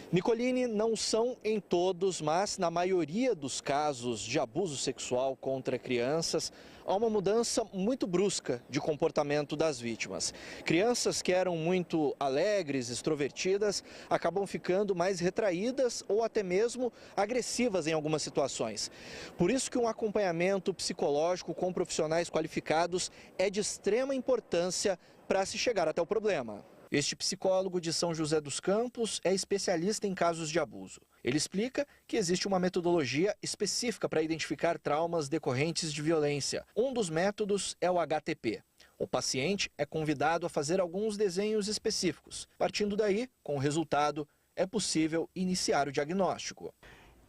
Nicoline, não são em todos, mas na maioria dos casos de abuso sexual contra crianças, há uma mudança muito brusca de comportamento das vítimas. Crianças que eram muito alegres, extrovertidas, acabam ficando mais retraídas ou até mesmo agressivas em algumas situações. Por isso que um acompanhamento psicológico com profissionais qualificados é de extrema importância para se chegar até o problema. Este psicólogo de São José dos Campos é especialista em casos de abuso. Ele explica que existe uma metodologia específica para identificar traumas decorrentes de violência. Um dos métodos é o HTP. O paciente é convidado a fazer alguns desenhos específicos. Partindo daí, com o resultado, é possível iniciar o diagnóstico.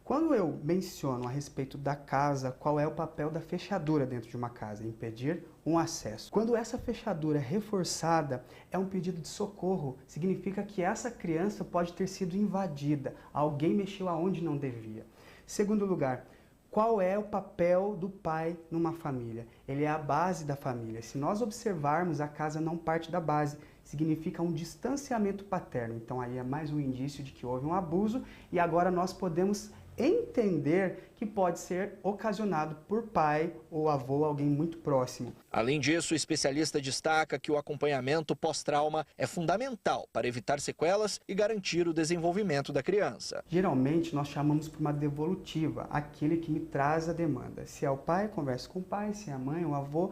Quando eu menciono a respeito da casa, qual é o papel da fechadura dentro de uma casa? Impedir um acesso. Quando essa fechadura é reforçada, é um pedido de socorro. Significa que essa criança pode ter sido invadida. Alguém mexeu aonde não devia. Segundo lugar, qual é o papel do pai numa família? Ele é a base da família. Se nós observarmos, a casa não parte da base. Significa um distanciamento paterno. Então aí é mais um indício de que houve um abuso e agora nós podemos entender que pode ser ocasionado por pai ou avô, alguém muito próximo.
Além disso, o especialista destaca que o acompanhamento pós-trauma é fundamental para evitar sequelas e garantir o desenvolvimento da criança.
Geralmente nós chamamos por uma devolutiva, aquele que me traz a demanda. Se é o pai, converso com o pai, se é a mãe ou o avô,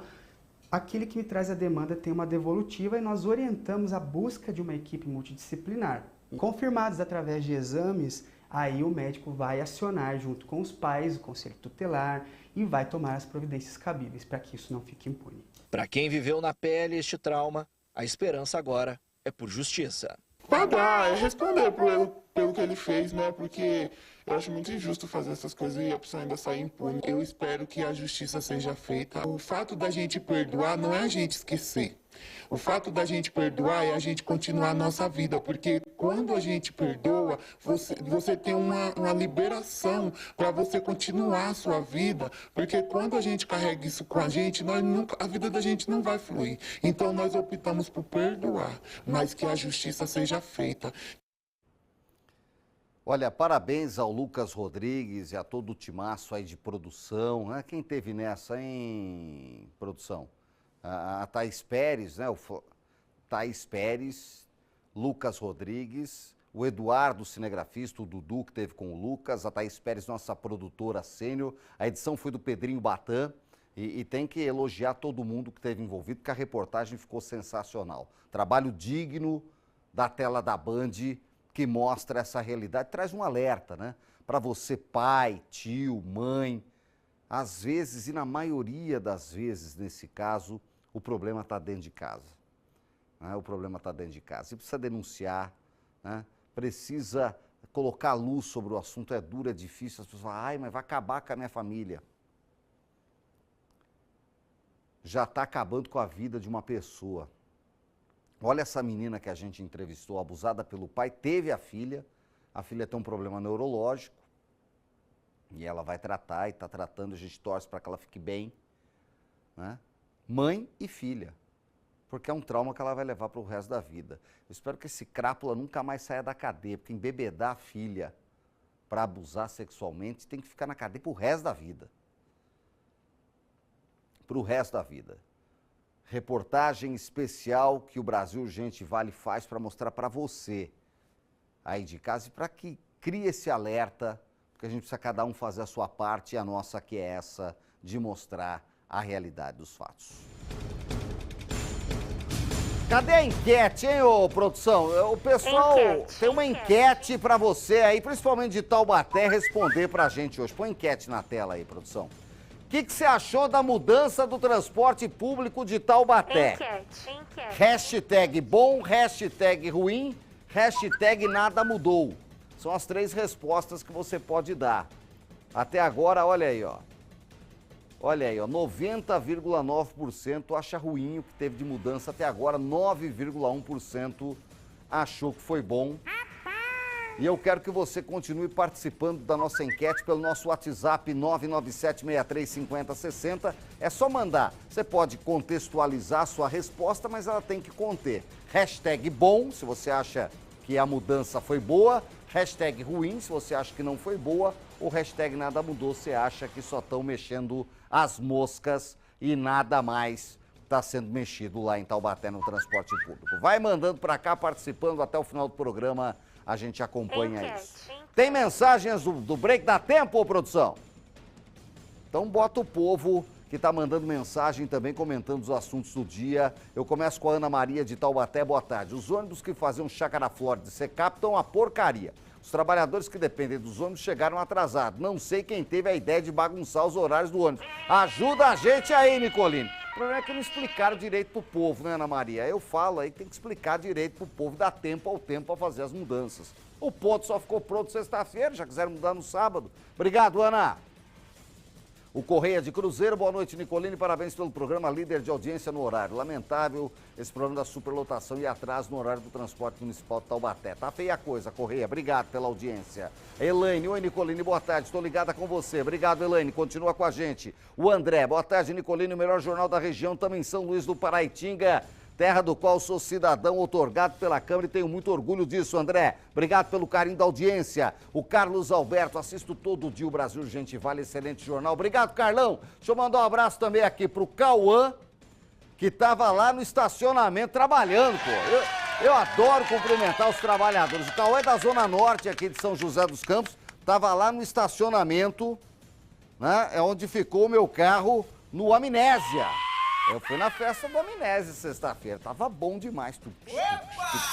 aquele que me traz a demanda tem uma devolutiva e nós orientamos a busca de uma equipe multidisciplinar. Confirmados através de exames, aí o médico vai acionar junto com os pais, o conselho tutelar e vai tomar as providências cabíveis para que isso não fique impune.
Para quem viveu na pele este trauma, a esperança agora é por justiça.
Pagar, é responder pelo que ele fez, né? Porque eu acho muito injusto fazer essas coisas e a pessoa ainda sair impune. Eu espero que a justiça seja feita. O fato da gente perdoar não é a gente esquecer. O fato da gente perdoar é a gente continuar a nossa vida, porque quando a gente perdoa, você tem uma liberação para você continuar a sua vida, porque quando a gente carrega isso com a gente, a vida da gente não vai fluir. Então nós optamos por perdoar, mas que a justiça seja feita.
Olha, parabéns ao Lucas Rodrigues e a todo o timaço aí de produção, né? Quem teve nessa, hein, produção? A Thaís Pérez, né? Thaís Pérez, Lucas Rodrigues, o Eduardo, cinegrafista, o Dudu, que teve com o Lucas, a Thaís Pérez, nossa produtora sênior. A edição foi do Pedrinho Batan e tem que elogiar todo mundo que esteve envolvido, porque a reportagem ficou sensacional. Trabalho digno da tela da Band, que mostra essa realidade, traz um alerta, né? Para você, pai, tio, mãe. Às vezes, e na maioria das vezes, nesse caso, o problema está dentro de casa. Né? O problema está dentro de casa. Você precisa denunciar, né? Precisa colocar luz sobre o assunto. É duro, é difícil. As pessoas falam, ai, mas vai acabar com a minha família. Já está acabando com a vida de uma pessoa. Olha essa menina que a gente entrevistou, abusada pelo pai, teve a filha tem um problema neurológico, E ela vai tratar e está tratando, a gente torce para que ela fique bem, né? Mãe e filha, porque é um trauma que ela vai levar para o resto da vida. Eu espero que esse crápula nunca mais saia da cadeia, porque embebedar a filha para abusar sexualmente tem que ficar na cadeia para o resto da vida. Para o resto da vida. Reportagem especial que o Brasil Urgente Vale faz para mostrar para você aí de casa e para que crie esse alerta, porque a gente precisa cada um fazer a sua parte e a nossa que é essa de mostrar a realidade dos fatos. Cadê a enquete, hein, ô produção? O pessoal tem uma enquete para você aí, principalmente de Taubaté, responder pra gente hoje. Põe enquete na tela aí, produção. O que você achou da mudança do transporte público de Taubaté? Enquete. Hashtag bom, hashtag ruim, hashtag nada mudou. São as 3 respostas que você pode dar. Até agora, olha aí, ó. Olha aí, ó, 90,9% acha ruim o que teve de mudança até agora, 9,1% achou que foi bom. E eu quero que você continue participando da nossa enquete pelo nosso WhatsApp 997635060. É só mandar. Você pode contextualizar a sua resposta, mas ela tem que conter hashtag bom, se você acha que a mudança foi boa, hashtag ruim, se você acha que não foi boa, ou hashtag nada mudou, você acha que só estão mexendo as moscas e nada mais está sendo mexido lá em Taubaté no transporte público. Vai mandando para cá, participando até o final do programa, a gente acompanha isso. Tem mensagens do break? Dá tempo, ô produção? Então bota o povo que está mandando mensagem também, comentando os assuntos do dia. Eu começo com a Ana Maria de Taubaté, boa tarde. Os ônibus que faziam Chácara Flórida e Secap estão uma porcaria. Os trabalhadores que dependem dos ônibus chegaram atrasados. Não sei quem teve a ideia de bagunçar os horários do ônibus. Ajuda a gente aí, Nicolini. O problema é que não explicaram direito pro povo, né, Ana Maria? Eu falo aí que tem que explicar direito pro povo, dar tempo ao tempo para fazer as mudanças. O ponto só ficou pronto sexta-feira, já quiseram mudar no sábado. Obrigado, Ana. O Correia de Cruzeiro, boa noite, Nicolini, parabéns pelo programa, líder de audiência no horário. Lamentável esse problema da superlotação e atraso no horário do transporte municipal de Taubaté. Tá feia a coisa, Correia, obrigado pela audiência. Elaine, oi, Nicolini, boa tarde, estou ligada com você. Obrigado, Elaine, continua com a gente. O André, boa tarde, Nicolini, o melhor jornal da região, também em São Luís do Paraitinga, terra do qual sou cidadão outorgado pela Câmara e tenho muito orgulho disso, André. Obrigado pelo carinho da audiência. O Carlos Alberto, assisto todo dia o Brasil Urgente Vale, excelente jornal. Obrigado, Carlão. Deixa eu mandar um abraço também aqui pro Cauã, que estava lá no estacionamento trabalhando, pô. Eu adoro cumprimentar os trabalhadores. O Cauã é da Zona Norte aqui de São José dos Campos, estava lá no estacionamento, né? É onde ficou o meu carro no Amnésia. Eu fui na festa do Amnésia sexta-feira, tava bom demais, tudo.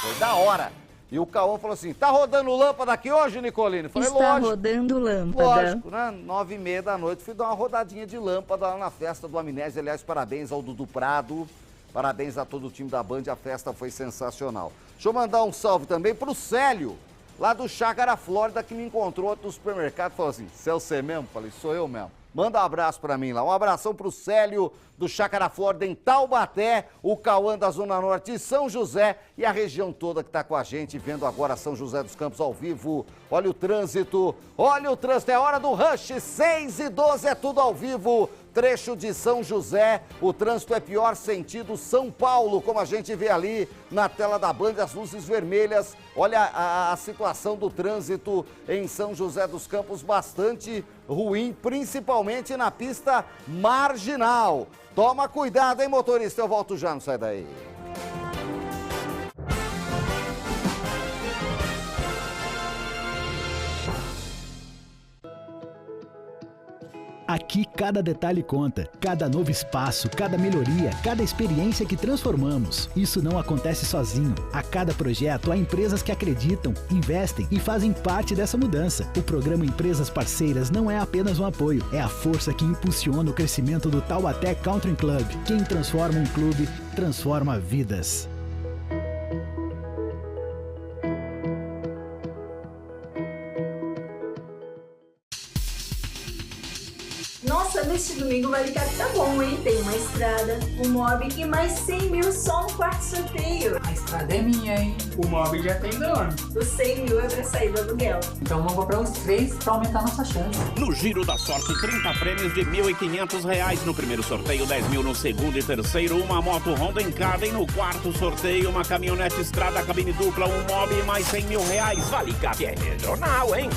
Foi da hora. E o Cauã falou assim, tá rodando lâmpada aqui hoje, Nicolini? Eu falei,
está
lógico.
Rodando lâmpada.
Lógico, né? 9h30 da noite, fui dar uma rodadinha de lâmpada lá na festa do Amnésia. Aliás, parabéns ao Dudu Prado, parabéns a todo o time da Band, a festa foi sensacional. Deixa eu mandar um salve também pro Célio, lá do Chácara Flórida, que me encontrou no supermercado e falou assim, Céu, você mesmo? Falei, sou eu mesmo. Manda um abraço pra mim lá. Um abração pro Célio do Chácara Flórida em Taubaté, o Cauã da Zona Norte de São José e a região toda que tá com a gente, vendo agora São José dos Campos ao vivo. Olha o trânsito, é hora do Rush, 6h12, é tudo ao vivo. Trecho de São José, o trânsito é pior sentido São Paulo, como a gente vê ali na tela da Band, as luzes vermelhas. Olha a situação do trânsito em São José dos Campos, bastante ruim, principalmente na pista marginal. Toma cuidado, hein, motorista? Eu volto já, não sai daí.
Aqui cada detalhe conta, cada novo espaço, cada melhoria, cada experiência que transformamos. Isso não acontece sozinho. A cada projeto há empresas que acreditam, investem e fazem parte dessa mudança. O programa Empresas Parceiras não é apenas um apoio, é a força que impulsiona o crescimento do Taubaté Country Club. Quem transforma um clube, transforma vidas.
Nossa,
esse domingo vai ligar que tá bom, hein? Tem uma estrada, um mob e mais 100 mil só no quarto sorteio.
A estrada é minha, hein? O mob já tem dono.
Os 100 mil é pra sair do aluguel.
Então vamos comprar uns 3 pra aumentar nossa chance.
No Giro da Sorte, 30 prêmios de R$ 1.500 no primeiro sorteio, 10 mil no segundo e terceiro, uma moto Honda em cada e no quarto sorteio, uma caminhonete Estrada, cabine dupla, um mob e mais R$ 100 mil. Vale que é regional, hein?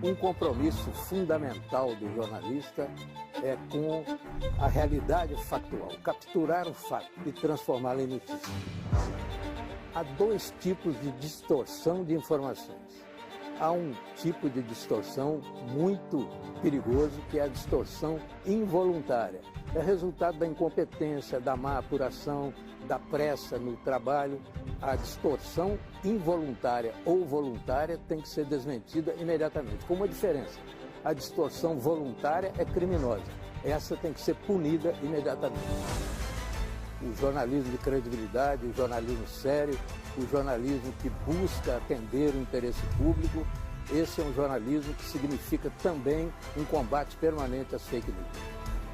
Um compromisso fundamental do jornalista é com a realidade factual, capturar o fato e transformá-lo em notícia. Há dois tipos de distorção de informações. Há um tipo de distorção muito perigoso, que é a distorção involuntária. É resultado da incompetência, da má apuração, da pressa no trabalho. A distorção involuntária ou voluntária tem que ser desmentida imediatamente. Com uma diferença: a distorção voluntária é criminosa. Essa tem que ser punida imediatamente. O jornalismo de credibilidade, o jornalismo sério, o jornalismo que busca atender o interesse público, esse é um jornalismo que significa também um combate permanente às fake news.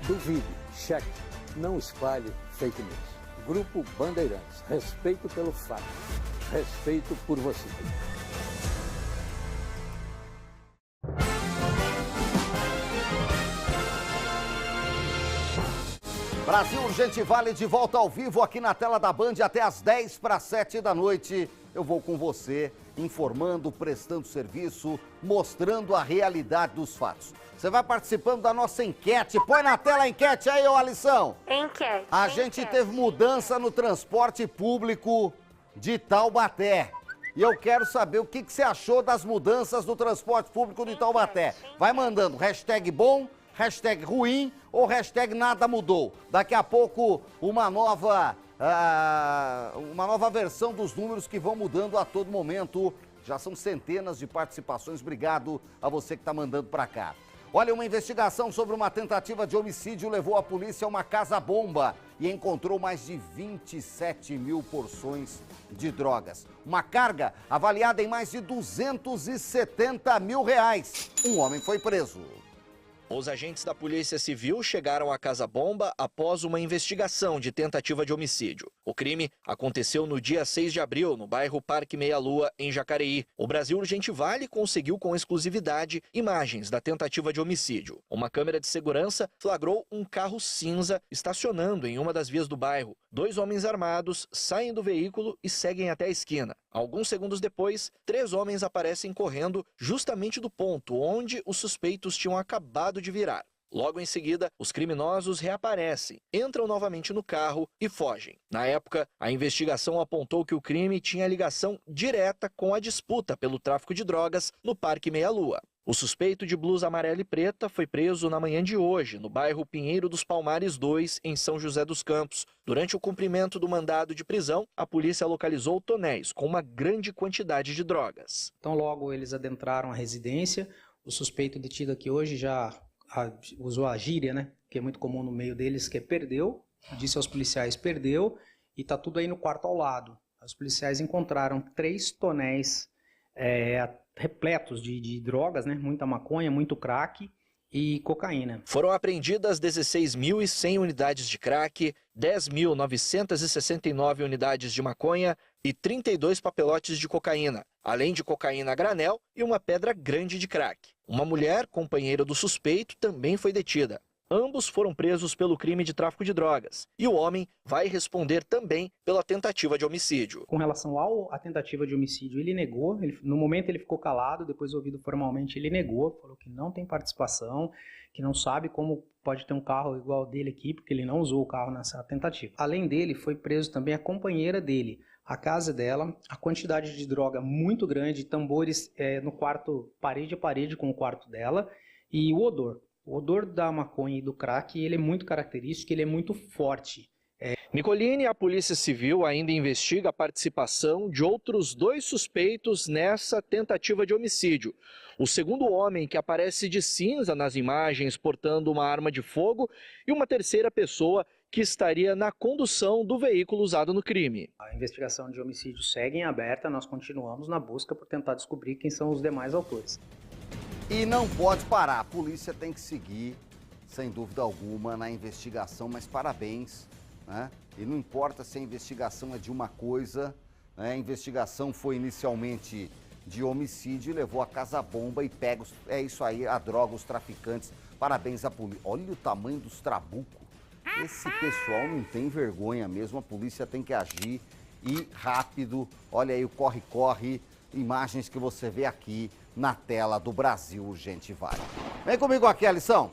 Duvide, cheque, não espalhe fake news. Grupo Bandeirantes, respeito pelo fato, respeito por você.
Brasil Urgente Vale de volta ao vivo aqui na tela da Band até às 6:50 da noite. Eu vou com você, informando, prestando serviço, mostrando a realidade dos fatos. Você vai participando da nossa enquete. Põe na tela a enquete aí, ô Alisson.
Enquete.
A gente teve mudança no transporte público de Taubaté. E eu quero saber o que você achou das mudanças do transporte público de Taubaté. Vai mandando hashtag bom, hashtag ruim ou hashtag nada mudou. Daqui a pouco uma nova versão dos números que vão mudando a todo momento. Já são centenas de participações. Obrigado a você que está mandando para cá. Olha, uma investigação sobre uma tentativa de homicídio levou a polícia a uma casa-bomba e encontrou mais de 27 mil porções de drogas. Uma carga avaliada em mais de 270 mil reais. Um homem foi preso.
Os agentes da Polícia Civil chegaram à casa-bomba após uma investigação de tentativa de homicídio. O crime aconteceu no dia 6 de abril, no bairro Parque Meia Lua, em Jacareí. O Brasil Urgente Vale conseguiu com exclusividade imagens da tentativa de homicídio. Uma câmera de segurança flagrou um carro cinza estacionando em uma das vias do bairro. 2 homens armados saem do veículo e seguem até a esquina. Alguns segundos depois, 3 homens aparecem correndo justamente do ponto onde os suspeitos tinham acabado de virar. Logo em seguida, os criminosos reaparecem, entram novamente no carro e fogem. Na época, a investigação apontou que o crime tinha ligação direta com a disputa pelo tráfico de drogas no Parque Meia Lua. O suspeito de blusa amarela e preta foi preso na manhã de hoje, no bairro Pinheiro dos Palmares 2, em São José dos Campos. Durante o cumprimento do mandado de prisão, a polícia localizou tonéis com uma grande quantidade de drogas.
Então, logo eles adentraram a residência. O suspeito detido aqui hoje já usou a gíria, né? Que é muito comum no meio deles, que é perdeu. Disse aos policiais perdeu e tá tudo aí no quarto ao lado. Os policiais encontraram 3 tonéis repletos de drogas, né? Muita maconha, muito crack e cocaína.
Foram apreendidas 16.100 unidades de crack, 10.969 unidades de maconha e 32 papelotes de cocaína, além de cocaína a granel e uma pedra grande de crack. Uma mulher, companheira do suspeito, também foi detida. Ambos foram presos pelo crime de tráfico de drogas. E o homem vai responder também pela tentativa de homicídio.
Com relação à tentativa de homicídio, ele negou. No momento ele ficou calado, depois ouvido formalmente, ele negou. Falou que não tem participação, que não sabe como pode ter um carro igual dele aqui, porque ele não usou o carro nessa tentativa. Além dele, foi preso também a companheira dele. A casa dela, a quantidade de droga muito grande, tambores no quarto, parede a parede com o quarto dela, e o odor. O odor da maconha e do crack, ele é muito característico, ele é muito forte.
Nicolini, a Polícia Civil ainda investiga a participação de outros 2 suspeitos nessa tentativa de homicídio. O segundo homem, que aparece de cinza nas imagens, portando uma arma de fogo, e uma terceira pessoa que estaria na condução do veículo usado no crime.
A investigação de homicídio segue em aberta, nós continuamos na busca por tentar descobrir quem são os demais autores.
E não pode parar. A polícia tem que seguir, sem dúvida alguma, na investigação, mas parabéns, né? E não importa se a investigação é de uma coisa, né? A investigação foi inicialmente de homicídio e levou a casa-bomba e pega, é isso aí, a droga, os traficantes. Parabéns à polícia. Olha o tamanho dos trabucos. Esse pessoal não tem vergonha mesmo, a polícia tem que agir e rápido. Olha aí o corre-corre, imagens que você vê aqui na tela do Brasil Urgente Vale. Vem comigo aqui, Alisson.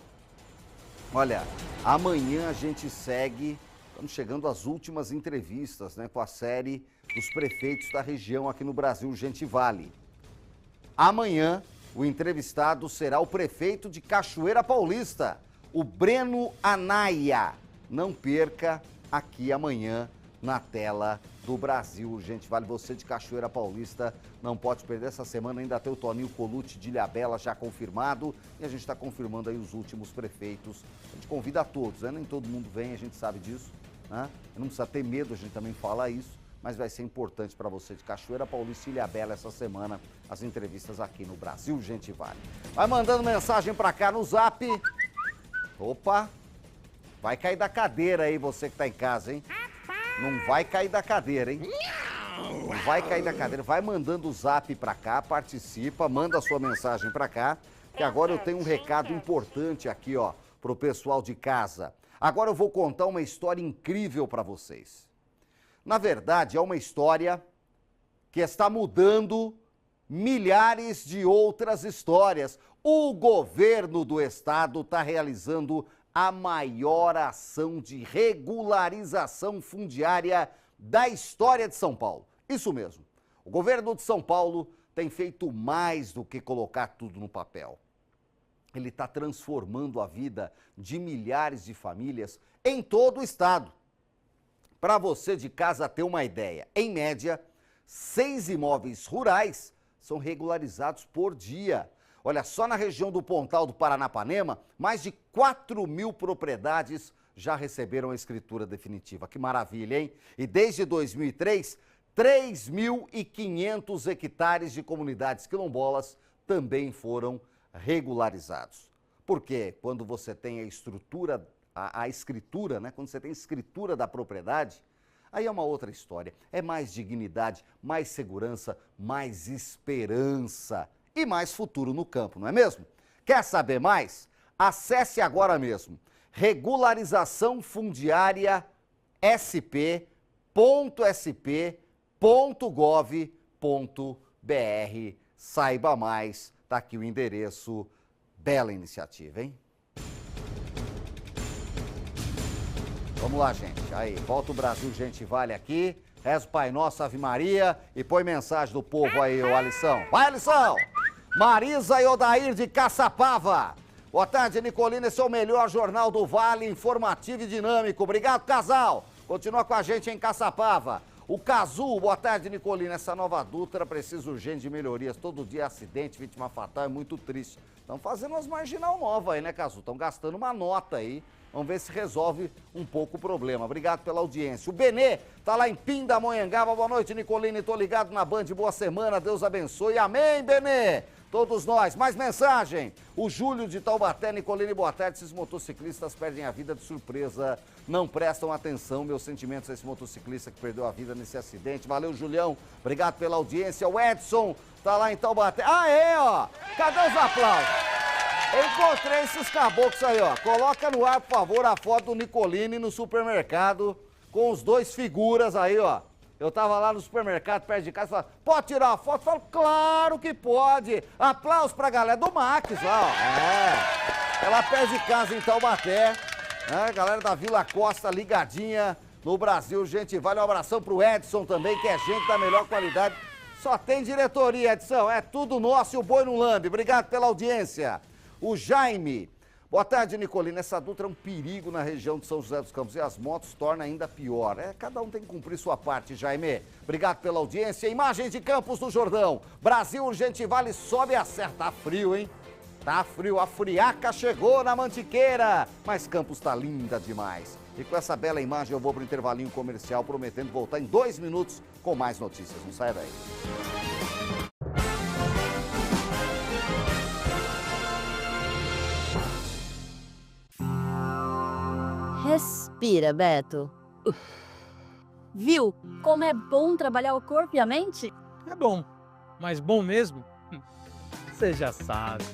Olha, amanhã a gente segue, estamos chegando às últimas entrevistas, né, com a série dos prefeitos da região aqui no Brasil Urgente Vale. Amanhã, o entrevistado será o prefeito de Cachoeira Paulista, o Breno Anaia. Não perca aqui amanhã na tela do Brasil Urgente Vale. Você de Cachoeira Paulista não pode perder. Essa semana ainda tem o Toninho Colucci de Ilhabela já confirmado. E a gente está confirmando aí os últimos prefeitos. A gente convida a todos, né? Nem todo mundo vem, a gente sabe disso, né? Não precisa ter medo, a gente também fala isso. Mas vai ser importante para você de Cachoeira Paulista e Ilhabela essa semana, as entrevistas aqui no Brasil Urgente Vale. Vai mandando mensagem para cá no Zap. Opa, vai cair da cadeira aí você que tá em casa, hein? Não vai cair da cadeira, hein? Não vai cair da cadeira. Vai mandando o Zap para cá, participa, manda a sua mensagem para cá, que agora eu tenho um recado importante aqui, ó, pro pessoal de casa. Agora eu vou contar uma história incrível para vocês. Na verdade, é uma história que está mudando milhares de outras histórias. O governo do estado está realizando a maior ação de regularização fundiária da história de São Paulo. Isso mesmo. O governo de São Paulo tem feito mais do que colocar tudo no papel. Ele está transformando a vida de milhares de famílias em todo o estado. Para você de casa ter uma ideia, em média, 6 imóveis rurais são regularizados por dia. Olha, só na região do Pontal do Paranapanema, mais de 4.000 propriedades já receberam a escritura definitiva. Que maravilha, hein? E desde 2003, 3.500 hectares de comunidades quilombolas também foram regularizados. Porque quando você tem a escritura, né? Quando você tem a escritura da propriedade, aí é uma outra história. É mais dignidade, mais segurança, mais esperança e mais futuro no campo, não é mesmo? Quer saber mais? Acesse agora mesmo regularizaçãofundiária sp.sp.gov.br. Saiba mais, tá aqui o endereço. Bela iniciativa, hein? Vamos lá, gente. Aí, volta o Brasil Urgente Vale aqui. Reza o Pai Nosso, Ave Maria e põe mensagem do povo aí, ô Alisson. Vai, Alisson! Marisa e Odair de Caçapava. Boa tarde, Nicolina. Esse é o melhor jornal do Vale, informativo e dinâmico. Obrigado, casal. Continua com a gente em Caçapava. O Cazu, boa tarde, Nicolina. Essa nova Dutra precisa urgente de melhorias. Todo dia acidente, vítima fatal, é muito triste. Estão fazendo umas marginal novas aí, né, Cazu? Estão gastando uma nota aí. Vamos ver se resolve um pouco o problema. Obrigado pela audiência. O Benê tá lá em Pindamonhangaba. Boa noite, Nicolina. Tô ligado na Band. Boa semana. Deus abençoe. Amém, Benê. Todos nós. Mais mensagem. O Júlio de Taubaté. Nicolina, boa tarde. Esses motociclistas perdem a vida de surpresa. Não prestam atenção. Meus sentimentos a esse motociclista que perdeu a vida nesse acidente. Valeu, Julião. Obrigado pela audiência. O Edson tá lá em Taubaté. Ah, é, ó. Cadê os aplausos? Eu encontrei esses caboclos aí, ó. Coloca no ar, por favor, a foto do Nicolini no supermercado com os dois figuras aí, ó. Eu tava lá no supermercado, perto de casa, falava, pode tirar uma foto? Eu falo, claro que pode. Aplausos pra galera do Max lá, ó. É lá perto de casa, em Taubaté. Galera da Vila Costa ligadinha no Brasil. Gente, vale um abração pro Edson também, que é gente da melhor qualidade. Só tem diretoria, Edson. É tudo nosso e o boi não lambe. Obrigado pela audiência. O Jaime, boa tarde, Nicolina. Essa Dutra é um perigo na região de São José dos Campos e as motos tornam ainda pior. Cada um tem que cumprir sua parte, Jaime. Obrigado pela audiência. Imagens de Campos do Jordão. Brasil Urgente Vale sobe e acerta. Tá frio, hein? Tá frio. A friaca chegou na Mantiqueira. Mas Campos tá linda demais. E com essa bela imagem eu vou pro intervalinho comercial, prometendo voltar em 2 minutos com mais notícias. Não saia daí.
Respira, Beto. Viu como é bom trabalhar o corpo e a mente?
É bom, mas bom mesmo? Você já sabe.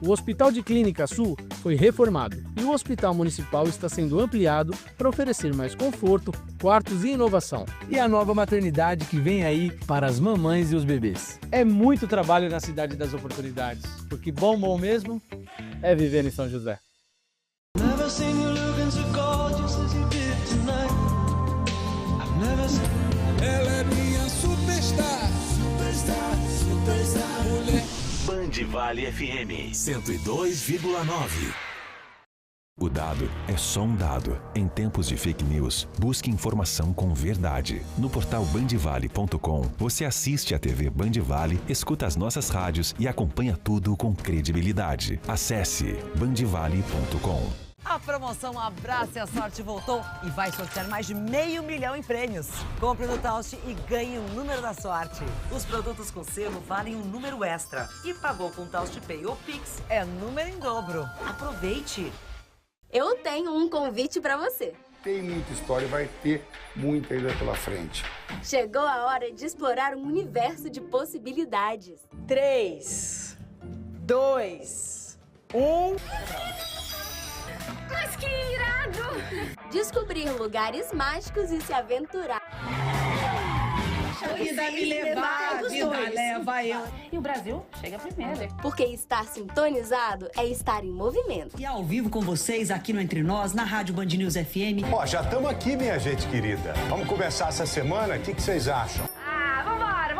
O Hospital de Clínica Sul foi reformado e o Hospital Municipal está sendo ampliado para oferecer mais conforto, quartos e inovação.
E a nova maternidade que vem aí para as mamães e os bebês.
É muito trabalho na Cidade das Oportunidades, porque bom mesmo é viver em São José.
Ela é minha superstar, mulher.
Band Vale FM 102,9. O dado é só um dado. Em tempos de fake news, busque informação com verdade. No portal bandvale.com, você assiste a TV Band Vale, escuta as nossas rádios e acompanha tudo com credibilidade. Acesse bandvale.com.
A promoção Abrace a Sorte voltou e vai sortear mais de 500 mil em prêmios. Compre no Taust e ganhe um número da sorte. Os produtos com selo valem um número extra. E pagou com Taust Pay ou Pix, é número em dobro. Aproveite!
Eu tenho um convite para você.
Tem muita história, vai ter muita ainda pela frente.
Chegou a hora de explorar um universo de possibilidades.
3, 2, 1...
Mas que irado! Descobrir lugares mágicos e se aventurar.
Vida me levar, vida leva eu.
E o Brasil chega primeiro. Porque estar sintonizado é estar em movimento.
E ao vivo com vocês aqui no Entre Nós, na Rádio Band News FM.
Ó, já estamos aqui, minha gente querida. Vamos começar essa semana? O que vocês acham?
Vambora!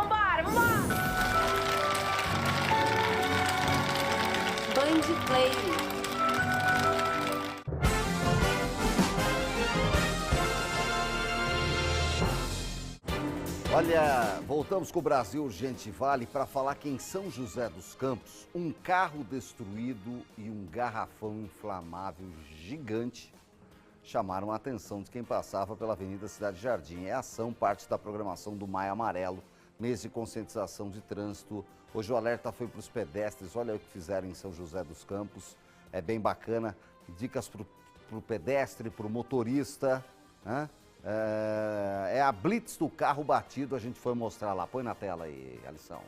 Band Play.
Olha, voltamos com o Brasil Urgente Vale para falar que em São José dos Campos, um carro destruído e um garrafão inflamável gigante chamaram a atenção de quem passava pela Avenida Cidade Jardim. É ação, parte da programação do Maio Amarelo, mês de conscientização de trânsito. Hoje o alerta foi para os pedestres, olha o que fizeram em São José dos Campos, é bem bacana. Dicas para o pedestre, para o motorista, né? É a blitz do carro batido, a gente foi mostrar lá. Põe na tela aí, Alisson.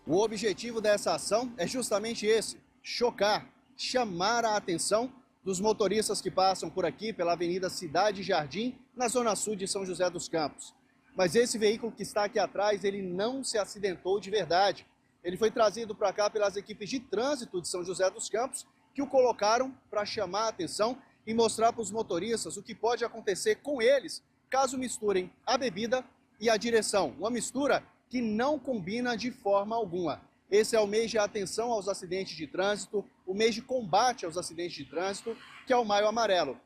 O objetivo dessa ação é justamente esse: chocar, chamar a atenção dos motoristas que passam por aqui pela Avenida Cidade Jardim, na zona sul de São José dos Campos. Mas esse veículo que está aqui atrás, ele não se acidentou de verdade. Ele foi trazido para cá pelas equipes de trânsito de São José dos Campos, que o colocaram para chamar a atenção e mostrar para os motoristas o que pode acontecer com eles caso misturem a bebida e a direção. Uma mistura que não combina de forma alguma. Esse é o mês de atenção aos acidentes de trânsito, o mês de combate aos acidentes de trânsito, que é o Maio Amarelo.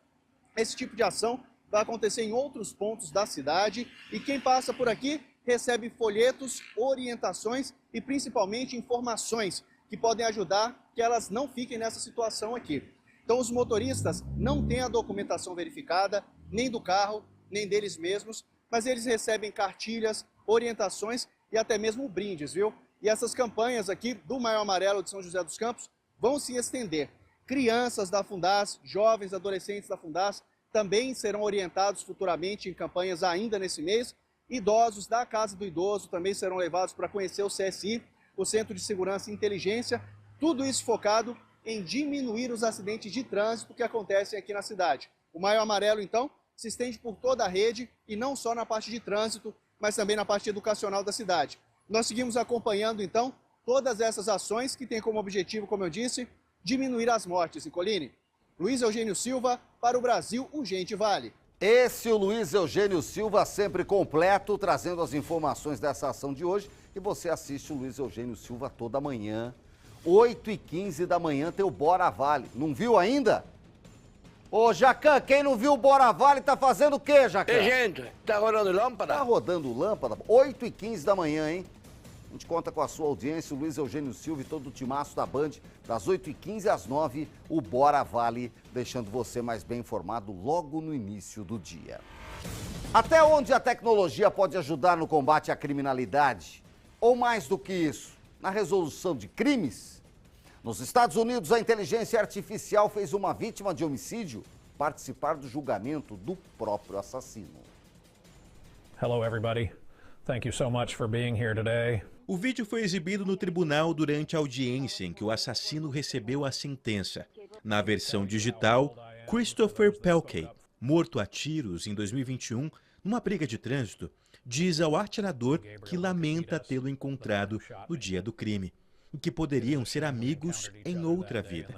Esse tipo de ação vai acontecer em outros pontos da cidade e quem passa por aqui recebe folhetos, orientações e principalmente informações que podem ajudar que elas não fiquem nessa situação aqui. Então os motoristas não têm a documentação verificada, nem do carro, nem deles mesmos, mas eles recebem cartilhas, orientações e até mesmo brindes, viu? E essas campanhas aqui do Maio Amarelo de São José dos Campos vão se estender. Crianças da Fundaz, jovens, adolescentes da Fundaz também serão orientados futuramente em campanhas ainda nesse mês. Idosos da Casa do Idoso também serão levados para conhecer o CSI, o Centro de Segurança e Inteligência, tudo isso focado em diminuir os acidentes de trânsito que acontecem aqui na cidade. O Maio Amarelo, então, se estende por toda a rede e não só na parte de trânsito, mas também na parte educacional da cidade. Nós seguimos acompanhando, então, todas essas ações que têm como objetivo, como eu disse, diminuir as mortes. Nicoline, Luiz Eugênio Silva, para o Brasil Urgente Vale.
Esse é o Luiz Eugênio Silva, sempre completo, trazendo as informações dessa ação de hoje. E você assiste o Luiz Eugênio Silva toda manhã. 8h15 da manhã tem o Bora Vale. Não viu ainda? Ô, Jacan, quem não viu o Bora Vale tá fazendo o quê, Jacan?
Gente, tá rodando lâmpada?
Tá rodando lâmpada? 8h15 da manhã, hein? A gente conta com a sua audiência, o Luiz Eugênio Silva e todo o timaço da Band, das 8h15 às 9h, o Bora Vale, deixando você mais bem informado logo no início do dia. Até onde a tecnologia pode ajudar no combate à criminalidade? Ou mais do que isso, na resolução de crimes? Nos Estados Unidos, a inteligência artificial fez uma vítima de homicídio participar do julgamento do próprio assassino.
Hello everybody. Thank you so much for being here today.
O vídeo foi exibido no tribunal durante a audiência em que o assassino recebeu a sentença. Na versão digital, Christopher Pelkey, morto a tiros em 2021 numa briga de trânsito, diz ao atirador que lamenta tê-lo encontrado no dia do crime e que poderiam ser amigos em outra vida.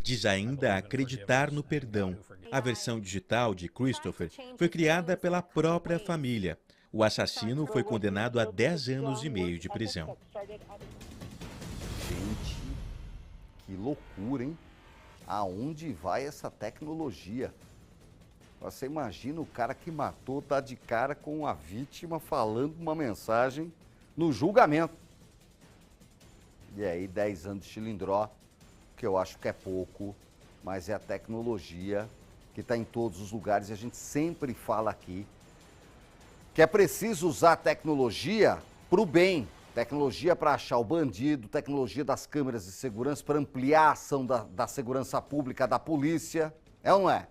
Diz ainda acreditar no perdão. A versão digital de Christopher foi criada pela própria família. O assassino foi condenado a 10 anos e meio de prisão.
Gente, que loucura, hein? Aonde vai essa tecnologia? Você imagina o cara que matou tá de cara com a vítima falando uma mensagem no julgamento. E aí 10 anos de chilindró, que eu acho que é pouco, mas é a tecnologia que está em todos os lugares e a gente sempre fala aqui que é preciso usar a tecnologia para o bem. Tecnologia para achar o bandido, tecnologia das câmeras de segurança para ampliar a ação da segurança pública, da polícia. É ou não é?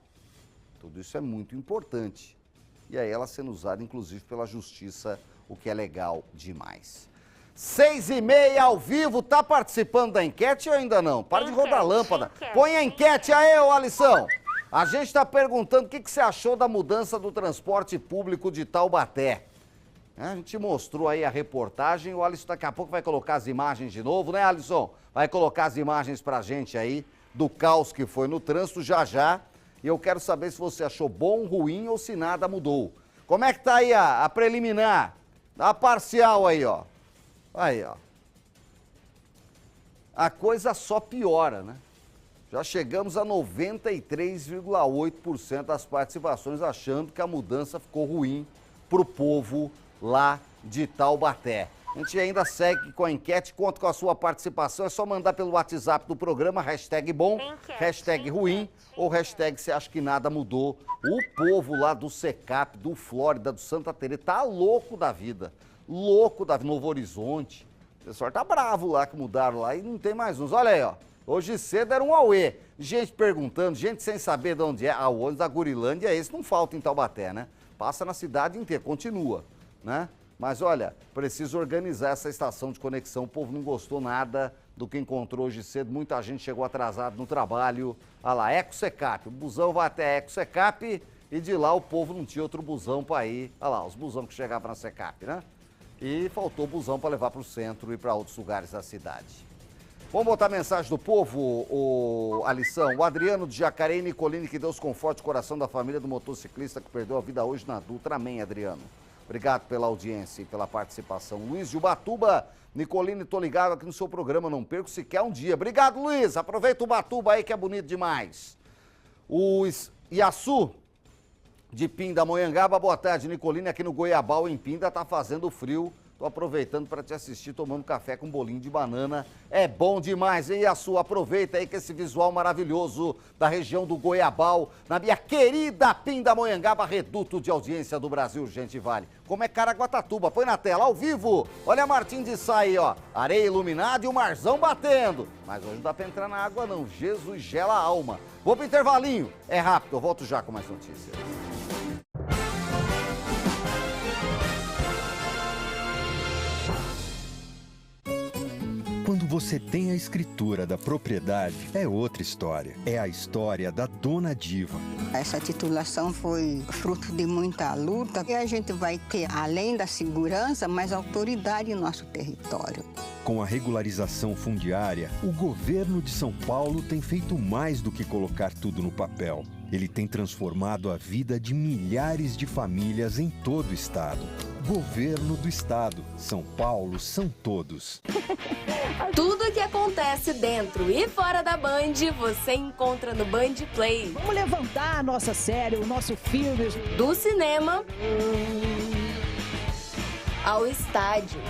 Tudo isso é muito importante. E aí ela sendo usada, inclusive, pela justiça, o que é legal demais. 6h30 ao vivo, tá participando da enquete ou ainda não? Para de rodar a lâmpada. Põe a enquete aí, ô Alisson. A gente está perguntando o que você achou da mudança do transporte público de Taubaté. A gente mostrou aí a reportagem, o Alisson daqui a pouco vai colocar as imagens de novo, né, Alisson? Vai colocar as imagens pra gente aí do caos que foi no trânsito já. E eu quero saber se você achou bom, ruim ou se nada mudou. Como é que tá aí a preliminar? A parcial aí, ó. Aí, ó. A coisa só piora, né? Já chegamos a 93,8% das participações achando que a mudança ficou ruim pro povo lá de Taubaté. A gente ainda segue com a enquete, conta com a sua participação, é só mandar pelo WhatsApp do programa, hashtag bom, hashtag ruim ou hashtag você acha que nada mudou. O povo lá do Secap, do Flórida, do Santa Teresa, tá louco da vida, Novo Horizonte. O pessoal tá bravo lá que mudaram lá e não tem mais uns. Olha aí, ó, hoje cedo era um auê, gente perguntando, gente sem saber de onde é. Ah, o ônibus da Gurilândia, esse não falta em Taubaté, né? Passa na cidade inteira, continua, né? Mas olha, preciso organizar essa estação de conexão. O povo não gostou nada do que encontrou hoje cedo. Muita gente chegou atrasado no trabalho. Olha lá, Ecosecap. O busão vai até Ecosecap e de lá o povo não tinha outro busão para ir. Olha lá, os busão que chegavam na Secap, né? E faltou busão para levar para o centro e para outros lugares da cidade. Vamos botar a mensagem do povo, a lição. O Adriano de Jacareí, Nicolini, que Deus conforte o coração da família do motociclista que perdeu a vida hoje na Dutra. Amém, Adriano. Obrigado pela audiência e pela participação. Luiz de Ubatuba, Nicolini, tô ligado aqui no seu programa, não perco sequer um dia. Obrigado, Luiz. Aproveita o Ubatuba aí que é bonito demais. O Iaçu de Pindamonhangaba, boa tarde, Nicolini, aqui no Goiabal, em Pinda, tá fazendo frio. Tô aproveitando para te assistir, tomando café com bolinho de banana. É bom demais, hein, Iaçu? Aproveita aí que esse visual maravilhoso da região do Goiabal, na minha querida Pindamonhangaba, reduto de audiência do Brasil Urgente Vale. Como é Caraguatatuba? Põe na tela, ao vivo. Olha a Martim de Sá aí, ó. Areia iluminada e o marzão batendo. Mas hoje não dá para entrar na água, não. Jesus gela a alma. Vou pro intervalinho. É rápido, eu volto já com mais notícias.
Quando você tem a escritura da propriedade, é outra história. É a história da Dona Diva.
Essa titulação foi fruto de muita luta e a gente vai ter, além da segurança, mais autoridade em nosso território.
Com a regularização fundiária, o governo de São Paulo tem feito mais do que colocar tudo no papel. Ele tem transformado a vida de milhares de famílias em todo o estado. Governo do Estado. São Paulo são todos.
Tudo o que acontece dentro e fora da Band, você encontra no Band Play.
Vamos levantar a nossa série, o nosso filme.
Do cinema ao estádio.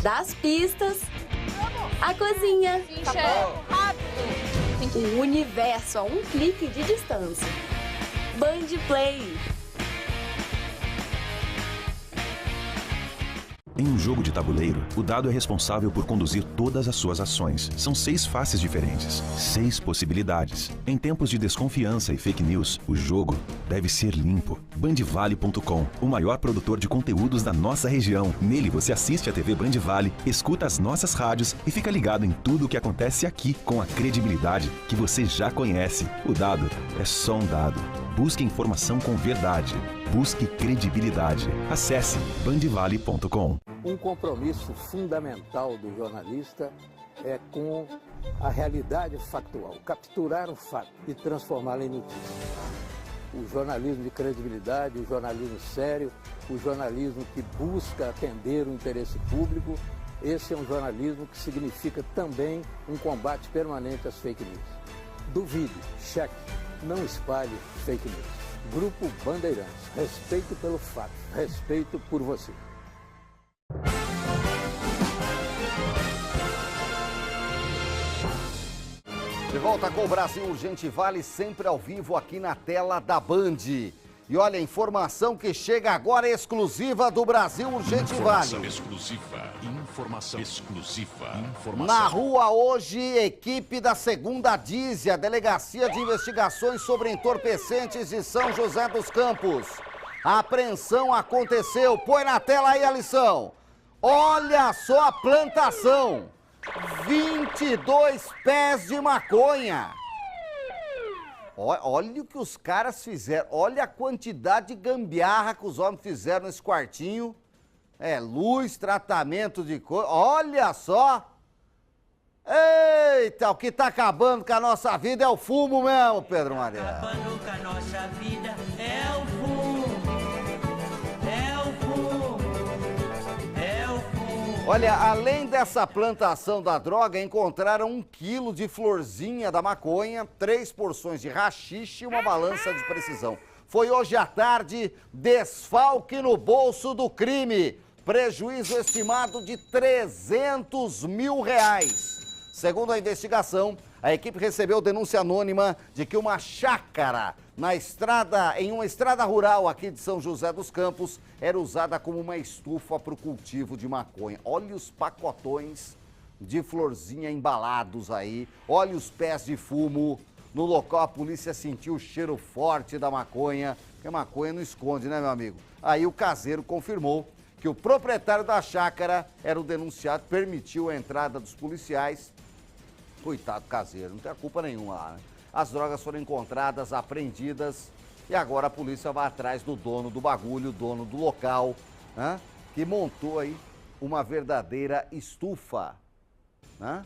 Das pistas à cozinha. O universo a um clique de distância. Band Play.
Em um jogo de tabuleiro, o dado é responsável por conduzir todas as suas ações. São 6 faces diferentes, 6 possibilidades. Em tempos de desconfiança e fake news, o jogo deve ser limpo. Bandvale.com, o maior produtor de conteúdos da nossa região. Nele você assiste a TV Bandvale, escuta as nossas rádios e fica ligado em tudo o que acontece aqui com a credibilidade que você já conhece. O dado é só um dado. Busque informação com verdade. Busque credibilidade. Acesse bandvale.com.
Um compromisso fundamental do jornalista é com a realidade factual, capturar o fato e transformá-lo em notícia. O jornalismo de credibilidade, o jornalismo sério, o jornalismo que busca atender o interesse público, esse é um jornalismo que significa também um combate permanente às fake news. Duvide, cheque, não espalhe fake news. Grupo Bandeirantes, respeito pelo fato, respeito por você.
De volta com o Brasil Urgente Vale, sempre ao vivo aqui na tela da Band. E olha, informação que chega agora exclusiva do Brasil Urgente Vale.
Informação exclusiva.
Na rua hoje, equipe da 2ª DISE, a Delegacia de Investigações sobre Entorpecentes de São José dos Campos. A apreensão aconteceu. Põe na tela aí a lição. Olha só a plantação. 22 pés de maconha. Olha o que os caras fizeram. Olha a quantidade de gambiarra que os homens fizeram nesse quartinho. Luz, tratamento de cor. Olha só. Eita, o que tá acabando com a nossa vida é o fumo mesmo, Pedro Maria.
Acabando com a nossa vida é o fumo. É o fumo. É o fumo.
Olha, além dessa plantação da droga, encontraram 1 quilo de florzinha da maconha, 3 porções de haxixe e uma balança de precisão. Foi hoje à tarde, desfalque no bolso do crime. Prejuízo estimado de R$300 mil. Segundo a investigação, a equipe recebeu denúncia anônima de que uma chácara em uma estrada rural aqui de São José dos Campos era usada como uma estufa para o cultivo de maconha. Olha os pacotões de florzinha embalados aí, olha os pés de fumo. No local a polícia sentiu o cheiro forte da maconha, porque a maconha não esconde, né, meu amigo? Aí o caseiro confirmou que o proprietário da chácara era o denunciado, permitiu a entrada dos policiais. Coitado caseiro, não tem a culpa nenhuma lá, né? As drogas foram encontradas, apreendidas, e agora a polícia vai atrás do dono do bagulho, dono do local, né? Que montou aí uma verdadeira estufa, né?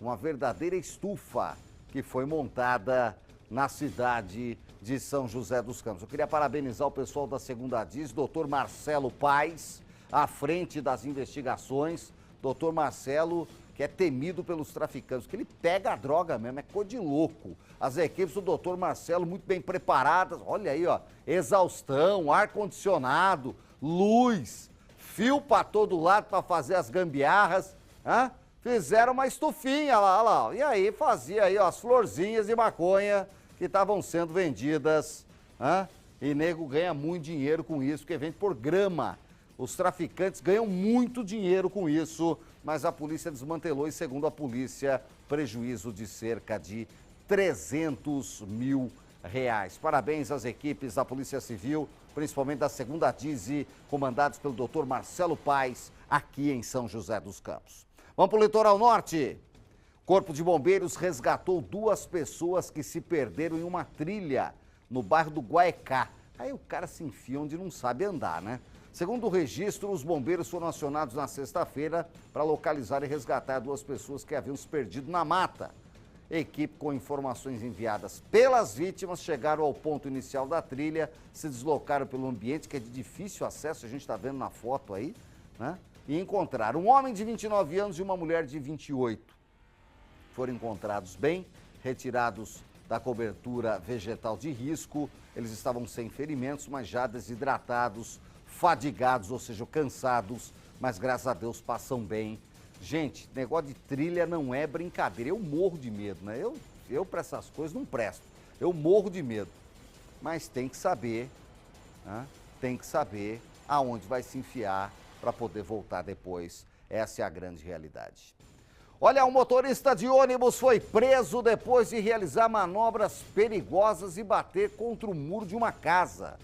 Uma verdadeira estufa que foi montada na cidade de São José dos Campos. Eu queria parabenizar o pessoal da 2ª DIS, doutor Marcelo Paes, à frente das investigações. Doutor Marcelo, que é temido pelos traficantes, que ele pega a droga mesmo, é coisa de louco. As equipes do doutor Marcelo muito bem preparadas, olha aí, ó, exaustão, ar-condicionado, luz, fio para todo lado para fazer as gambiarras, hein? Fizeram uma estufinha lá, e aí fazia aí, ó, as florzinhas de maconha que estavam sendo vendidas, hein? E nego ganha muito dinheiro com isso, porque vende por grama. Os traficantes ganham muito dinheiro com isso, mas a polícia desmantelou e, segundo a polícia, prejuízo de cerca de R$300 mil. Parabéns às equipes da Polícia Civil, principalmente da 2ª DISE, comandados pelo doutor Marcelo Paes, aqui em São José dos Campos. Vamos para o litoral norte. Corpo de Bombeiros resgatou 2 pessoas que se perderam em uma trilha no bairro do Guaecá. Aí o cara se enfia onde não sabe andar, né? Segundo o registro, os bombeiros foram acionados na sexta-feira para localizar e resgatar 2 pessoas que haviam se perdido na mata. A equipe, com informações enviadas pelas vítimas, chegaram ao ponto inicial da trilha, se deslocaram pelo ambiente, que é de difícil acesso, a gente está vendo na foto aí, né? E encontraram um homem de 29 anos e uma mulher de 28. Foram encontrados bem, retirados da cobertura vegetal de risco. Eles estavam sem ferimentos, mas já desidratados, fadigados, ou seja, cansados, mas graças a Deus passam bem. Gente, negócio de trilha não é brincadeira. Eu morro de medo, né? Eu para essas coisas não presto. Eu morro de medo. Mas tem que saber, né? Tem que saber aonde vai se enfiar para poder voltar depois. Essa é a grande realidade. Olha, um motorista de ônibus foi preso depois de realizar manobras perigosas e bater contra o muro de uma casa.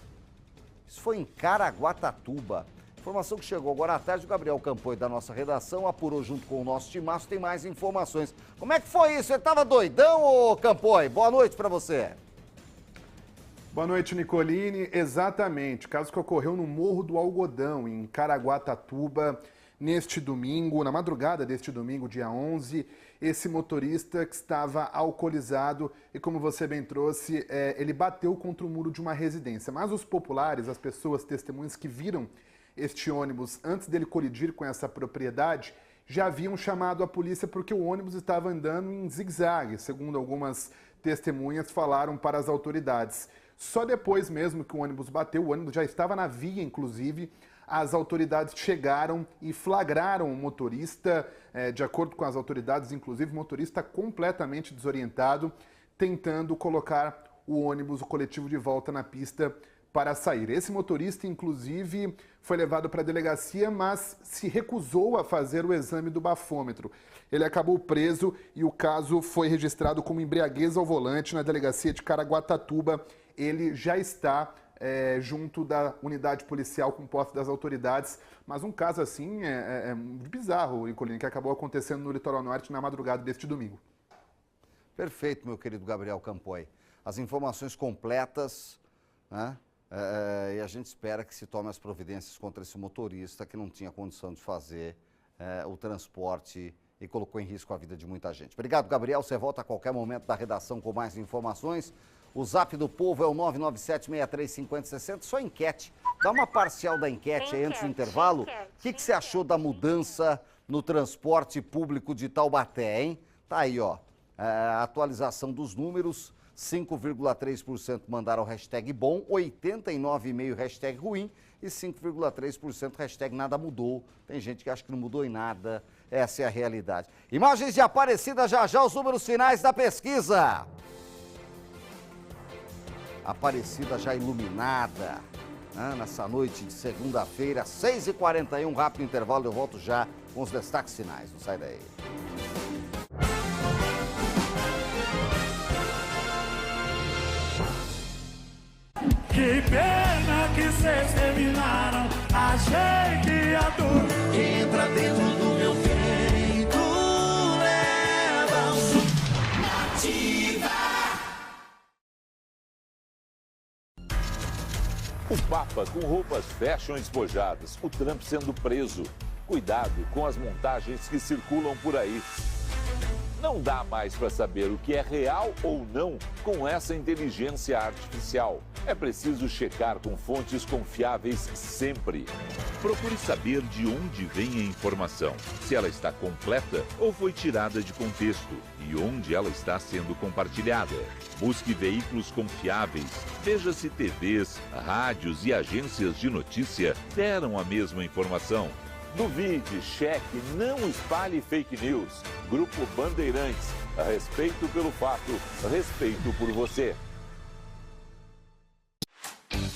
Isso foi em Caraguatatuba. Informação que chegou agora à tarde, o Gabriel Campoy da nossa redação apurou junto com o nosso timaço, tem mais informações. Como é que foi isso? Você estava doidão, ô Campoy? Boa noite para você.
Boa noite, Nicolini. Exatamente, caso que ocorreu no Morro do Algodão, em Caraguatatuba, neste domingo, na madrugada deste domingo, dia 11, esse motorista que estava alcoolizado e, como você bem trouxe, ele bateu contra o muro de uma residência. Mas os populares, as pessoas, testemunhas que viram este ônibus antes dele colidir com essa propriedade, já haviam chamado a polícia porque o ônibus estava andando em zigue-zague, segundo algumas testemunhas falaram para as autoridades. Só depois mesmo que o ônibus bateu, o ônibus já estava na via, inclusive, as autoridades chegaram e flagraram o motorista, de acordo com as autoridades, inclusive o motorista completamente desorientado, tentando colocar o ônibus, o coletivo de volta na pista para sair. Esse motorista, inclusive, foi levado para a delegacia, mas se recusou a fazer o exame do bafômetro. Ele acabou preso e o caso foi registrado como embriaguez ao volante na delegacia de Caraguatatuba. Ele já está junto da unidade policial com posse das autoridades, mas um caso assim é bizarro, Nicolini, que acabou acontecendo no Litoral Norte na madrugada deste domingo.
Perfeito, meu querido Gabriel Campoy. As informações completas, né? E a gente espera que se tome as providências contra esse motorista que não tinha condição de fazer o transporte e colocou em risco a vida de muita gente. Obrigado, Gabriel. Você volta a qualquer momento da redação com mais informações. O zap do povo é o 997-635060. Só enquete. Dá uma parcial da enquete aí antes do intervalo. O que você achou da mudança no transporte público de Taubaté, hein? Tá aí, ó. A atualização dos números. 5,3% mandaram hashtag bom, 89,5% hashtag ruim e 5,3% hashtag nada mudou. Tem gente que acha que não mudou em nada. Essa é a realidade. Imagens de Aparecida, já já os números finais da pesquisa. Aparecida já iluminada, né, nessa noite de segunda-feira, 6h41, rápido intervalo, eu volto já com os destaques finais, não sai daí.
Que pena que vocês terminaram, achei que ia tudo. Entra dentro do meu peito, leva um suco. Nativa.
O Papa com roupas fashion espojadas, o Trump sendo preso. Cuidado com as montagens que circulam por aí. Não dá mais para saber o que é real ou não com essa inteligência artificial. É preciso checar com fontes confiáveis sempre. Procure saber de onde vem a informação, se ela está completa ou foi tirada de contexto e onde ela está sendo compartilhada. Busque veículos confiáveis. Veja se TVs, rádios e agências de notícia deram a mesma informação. Duvide, cheque, não espalhe fake news. Grupo Bandeirantes. Respeito pelo fato, respeito por você.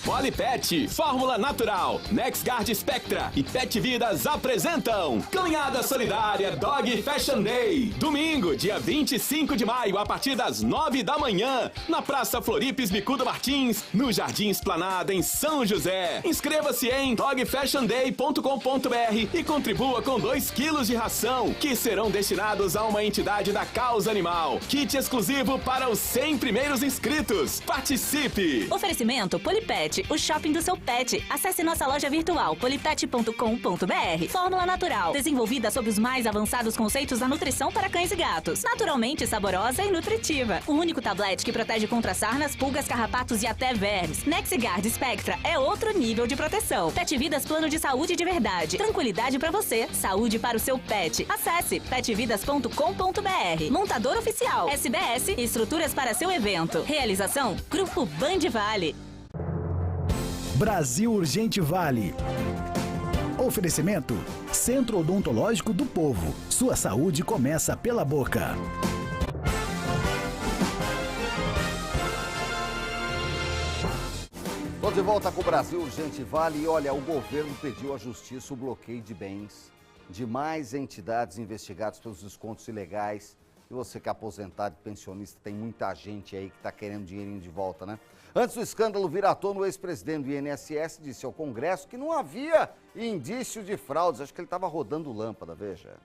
Polipet, Fórmula Natural, NexGard Spectra e Pet Vidas apresentam Caminhada Solidária Dog Fashion Day. Domingo, dia 25 de maio, a partir das 9 da manhã, na Praça Floripes Bicudo Martins, no Jardim Esplanada, em São José. Inscreva-se em dogfashionday.com.br e contribua com 2 quilos de ração, que serão destinados a uma entidade da causa animal. Kit exclusivo para os 100 primeiros inscritos. Participe!
Oferecimento Polipet, o shopping do seu pet. Acesse nossa loja virtual polipet.com.br. Fórmula Natural, desenvolvida sob os mais avançados conceitos da nutrição para cães e gatos. Naturalmente saborosa e nutritiva. O único tablete que protege contra sarnas, pulgas, carrapatos e até vermes. NexGard Spectra é outro nível de proteção. Pet Vidas, plano de saúde de verdade. Tranquilidade para você, saúde para o seu pet. Acesse petvidas.com.br. Montador oficial SBS, estruturas para seu evento. Realização Grupo Band Vale.
Brasil Urgente Vale. Oferecimento Centro Odontológico do Povo. Sua saúde começa pela boca.
Tô de volta com o Brasil Urgente Vale e olha, o governo pediu à justiça o bloqueio de bens de mais entidades investigadas pelos descontos ilegais. E você que é aposentado e pensionista, tem muita gente aí que está querendo dinheirinho de volta, né? Antes do escândalo vir à tona, o ex-presidente do INSS disse ao Congresso que não havia indício de fraudes. Acho que ele estava rodando lâmpada, veja.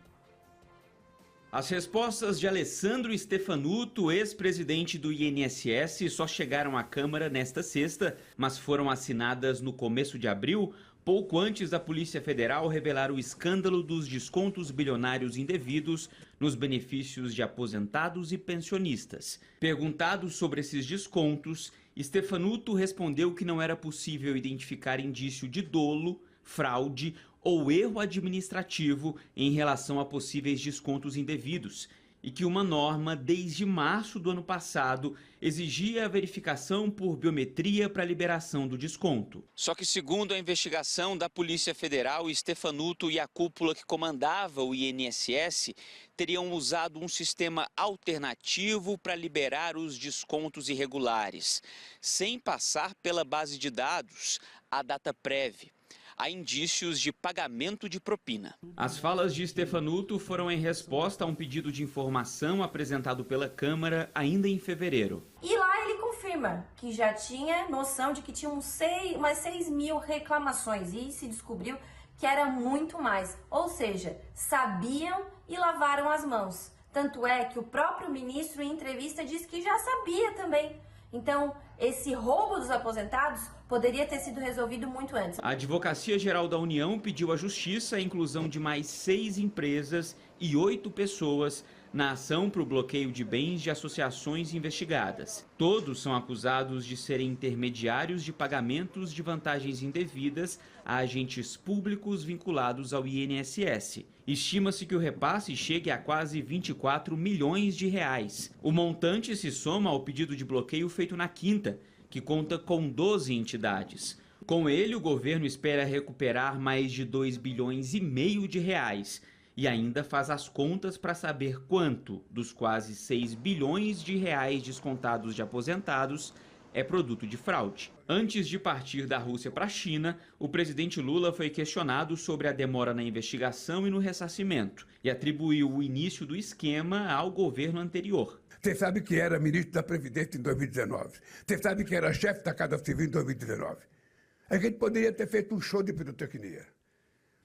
As respostas de Alessandro Stefanuto, ex-presidente do INSS, só chegaram à Câmara nesta sexta, mas foram assinadas no começo de abril, pouco antes da Polícia Federal revelar o escândalo dos descontos bilionários indevidos nos benefícios de aposentados e pensionistas. Perguntado sobre esses descontos, Stefanuto respondeu que não era possível identificar indício de dolo, fraude ou erro administrativo em relação a possíveis descontos indevidos e que uma norma, desde março do ano passado, exigia a verificação por biometria para a liberação do desconto. Só que, segundo a investigação da Polícia Federal, Stefanuto e a cúpula que comandava o INSS teriam usado um sistema alternativo para liberar os descontos irregulares, sem passar pela base de dados, a DataPrev. Há indícios de pagamento de propina. As falas de Stefanuto foram em resposta a um pedido de informação apresentado pela Câmara ainda em fevereiro.
E lá ele confirma que já tinha noção de que tinham umas 6 mil reclamações e se descobriu que era muito mais. Ou seja, sabiam e lavaram as mãos. Tanto é que o próprio ministro em entrevista disse que já sabia também. Então, esse roubo dos aposentados poderia ter sido resolvido muito antes.
A Advocacia Geral da União pediu à Justiça a inclusão de mais 6 empresas e 8 pessoas na ação para o bloqueio de bens de associações investigadas. Todos são acusados de serem intermediários de pagamentos de vantagens indevidas a agentes públicos vinculados ao INSS. Estima-se que o repasse chegue a quase 24 milhões de reais. O montante se soma ao pedido de bloqueio feito na quinta, que conta com 12 entidades. Com ele, o governo espera recuperar mais de 2,5 bilhões de reais e ainda faz as contas para saber quanto dos quase 6 bilhões de reais descontados de aposentados é produto de fraude. Antes de partir da Rússia para a China, o presidente Lula foi questionado sobre a demora na investigação e no ressarcimento e atribuiu o início do esquema ao governo anterior.
Você sabe que era ministro da Previdência em 2019. Você sabe que era chefe da Casa Civil em 2019. A gente poderia ter feito um show de pirotecnia.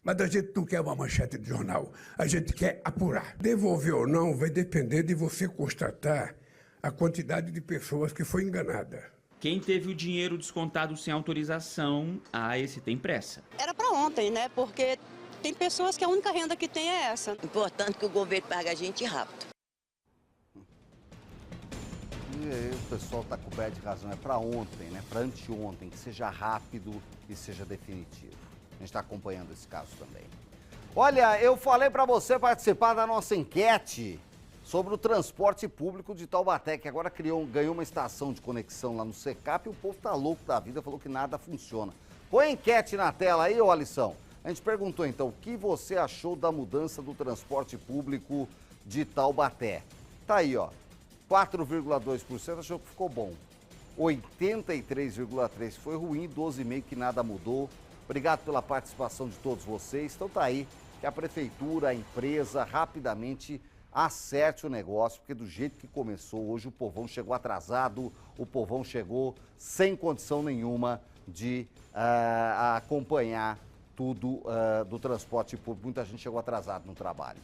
Mas a gente não quer uma manchete de jornal. A gente quer apurar. Devolver ou não vai depender de você constatar a quantidade de pessoas que foi enganada.
Quem teve o dinheiro descontado sem autorização, esse tem pressa.
Era para ontem, né? Porque tem pessoas que a única renda que tem é essa.
Importante que o governo pague a gente rápido.
E aí o pessoal está coberto de razão, é para ontem, né? Para anteontem, que seja rápido e seja definitivo. A gente está acompanhando esse caso também. Olha, eu falei para você participar da nossa enquete sobre o transporte público de Taubaté, que agora ganhou uma estação de conexão lá no Secap e o povo tá louco da vida, falou que nada funciona. Põe a enquete na tela aí, ô Alisson. A gente perguntou então, o que você achou da mudança do transporte público de Taubaté? Tá aí, ó. 4,2% achou que ficou bom. 83,3% foi ruim, 12,5% que nada mudou. Obrigado pela participação de todos vocês. Então tá aí que a prefeitura, a empresa, rapidamente acerte o negócio, porque do jeito que começou hoje, o povão chegou atrasado, o povão chegou sem condição nenhuma de acompanhar tudo do transporte público. Muita gente chegou atrasado no trabalho.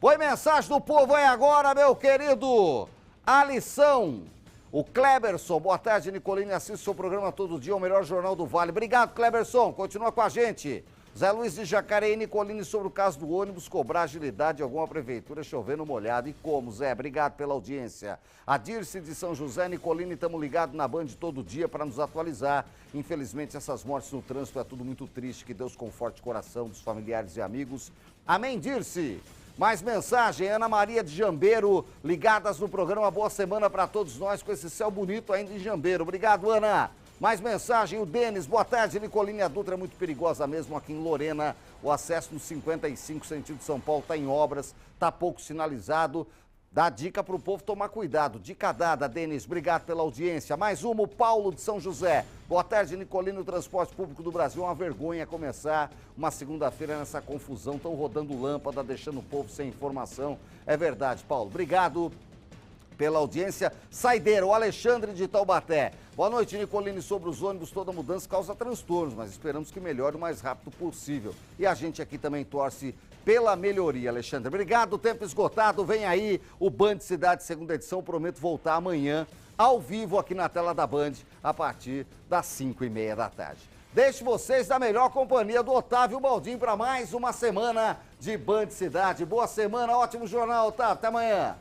Põe mensagem do povo aí agora, meu querido Alisson. O Kleberson, boa tarde, Nicolini, assiste o seu programa todo dia, o melhor jornal do Vale. Obrigado, Kleberson, continua com a gente. Zé Luiz de Jacareí, Nicolini, sobre o caso do ônibus, cobrar agilidade de alguma prefeitura, chovendo molhado. E como, Zé? Obrigado pela audiência. A Dirce de São José, Nicolini, estamos ligados na Band todo dia para nos atualizar. Infelizmente, essas mortes no trânsito é tudo muito triste. Que Deus conforte o coração dos familiares e amigos. Amém, Dirce? Mais mensagem, Ana Maria de Jambeiro, ligadas no programa. Boa semana para todos nós, com esse céu bonito ainda em Jambeiro. Obrigado, Ana. Mais mensagem, o Denis, boa tarde, Nicolini, a Dutra é muito perigosa mesmo aqui em Lorena. O acesso no 55 sentido São Paulo está em obras, está pouco sinalizado. Dá dica para o povo tomar cuidado. Dica dada, Denis. Obrigado pela audiência. Mais uma, o Paulo de São José. Boa tarde, Nicolini. O transporte público do Brasil é uma vergonha começar uma segunda-feira nessa confusão. Estão rodando lâmpada, deixando o povo sem informação. É verdade, Paulo. Obrigado pela audiência. Saideira, o Alexandre de Taubaté. Boa noite, Nicolini. Sobre os ônibus, toda mudança causa transtornos, mas esperamos que melhore o mais rápido possível. E a gente aqui também torce pela melhoria, Alexandre. Obrigado, tempo esgotado. Vem aí o Band Cidade, segunda edição. Prometo voltar amanhã, ao vivo, aqui na tela da Band, a partir das 5h30 da tarde. Deixo vocês na melhor companhia do Otávio Baldin para mais uma semana de Band Cidade. Boa semana, ótimo jornal, Otávio. Até amanhã.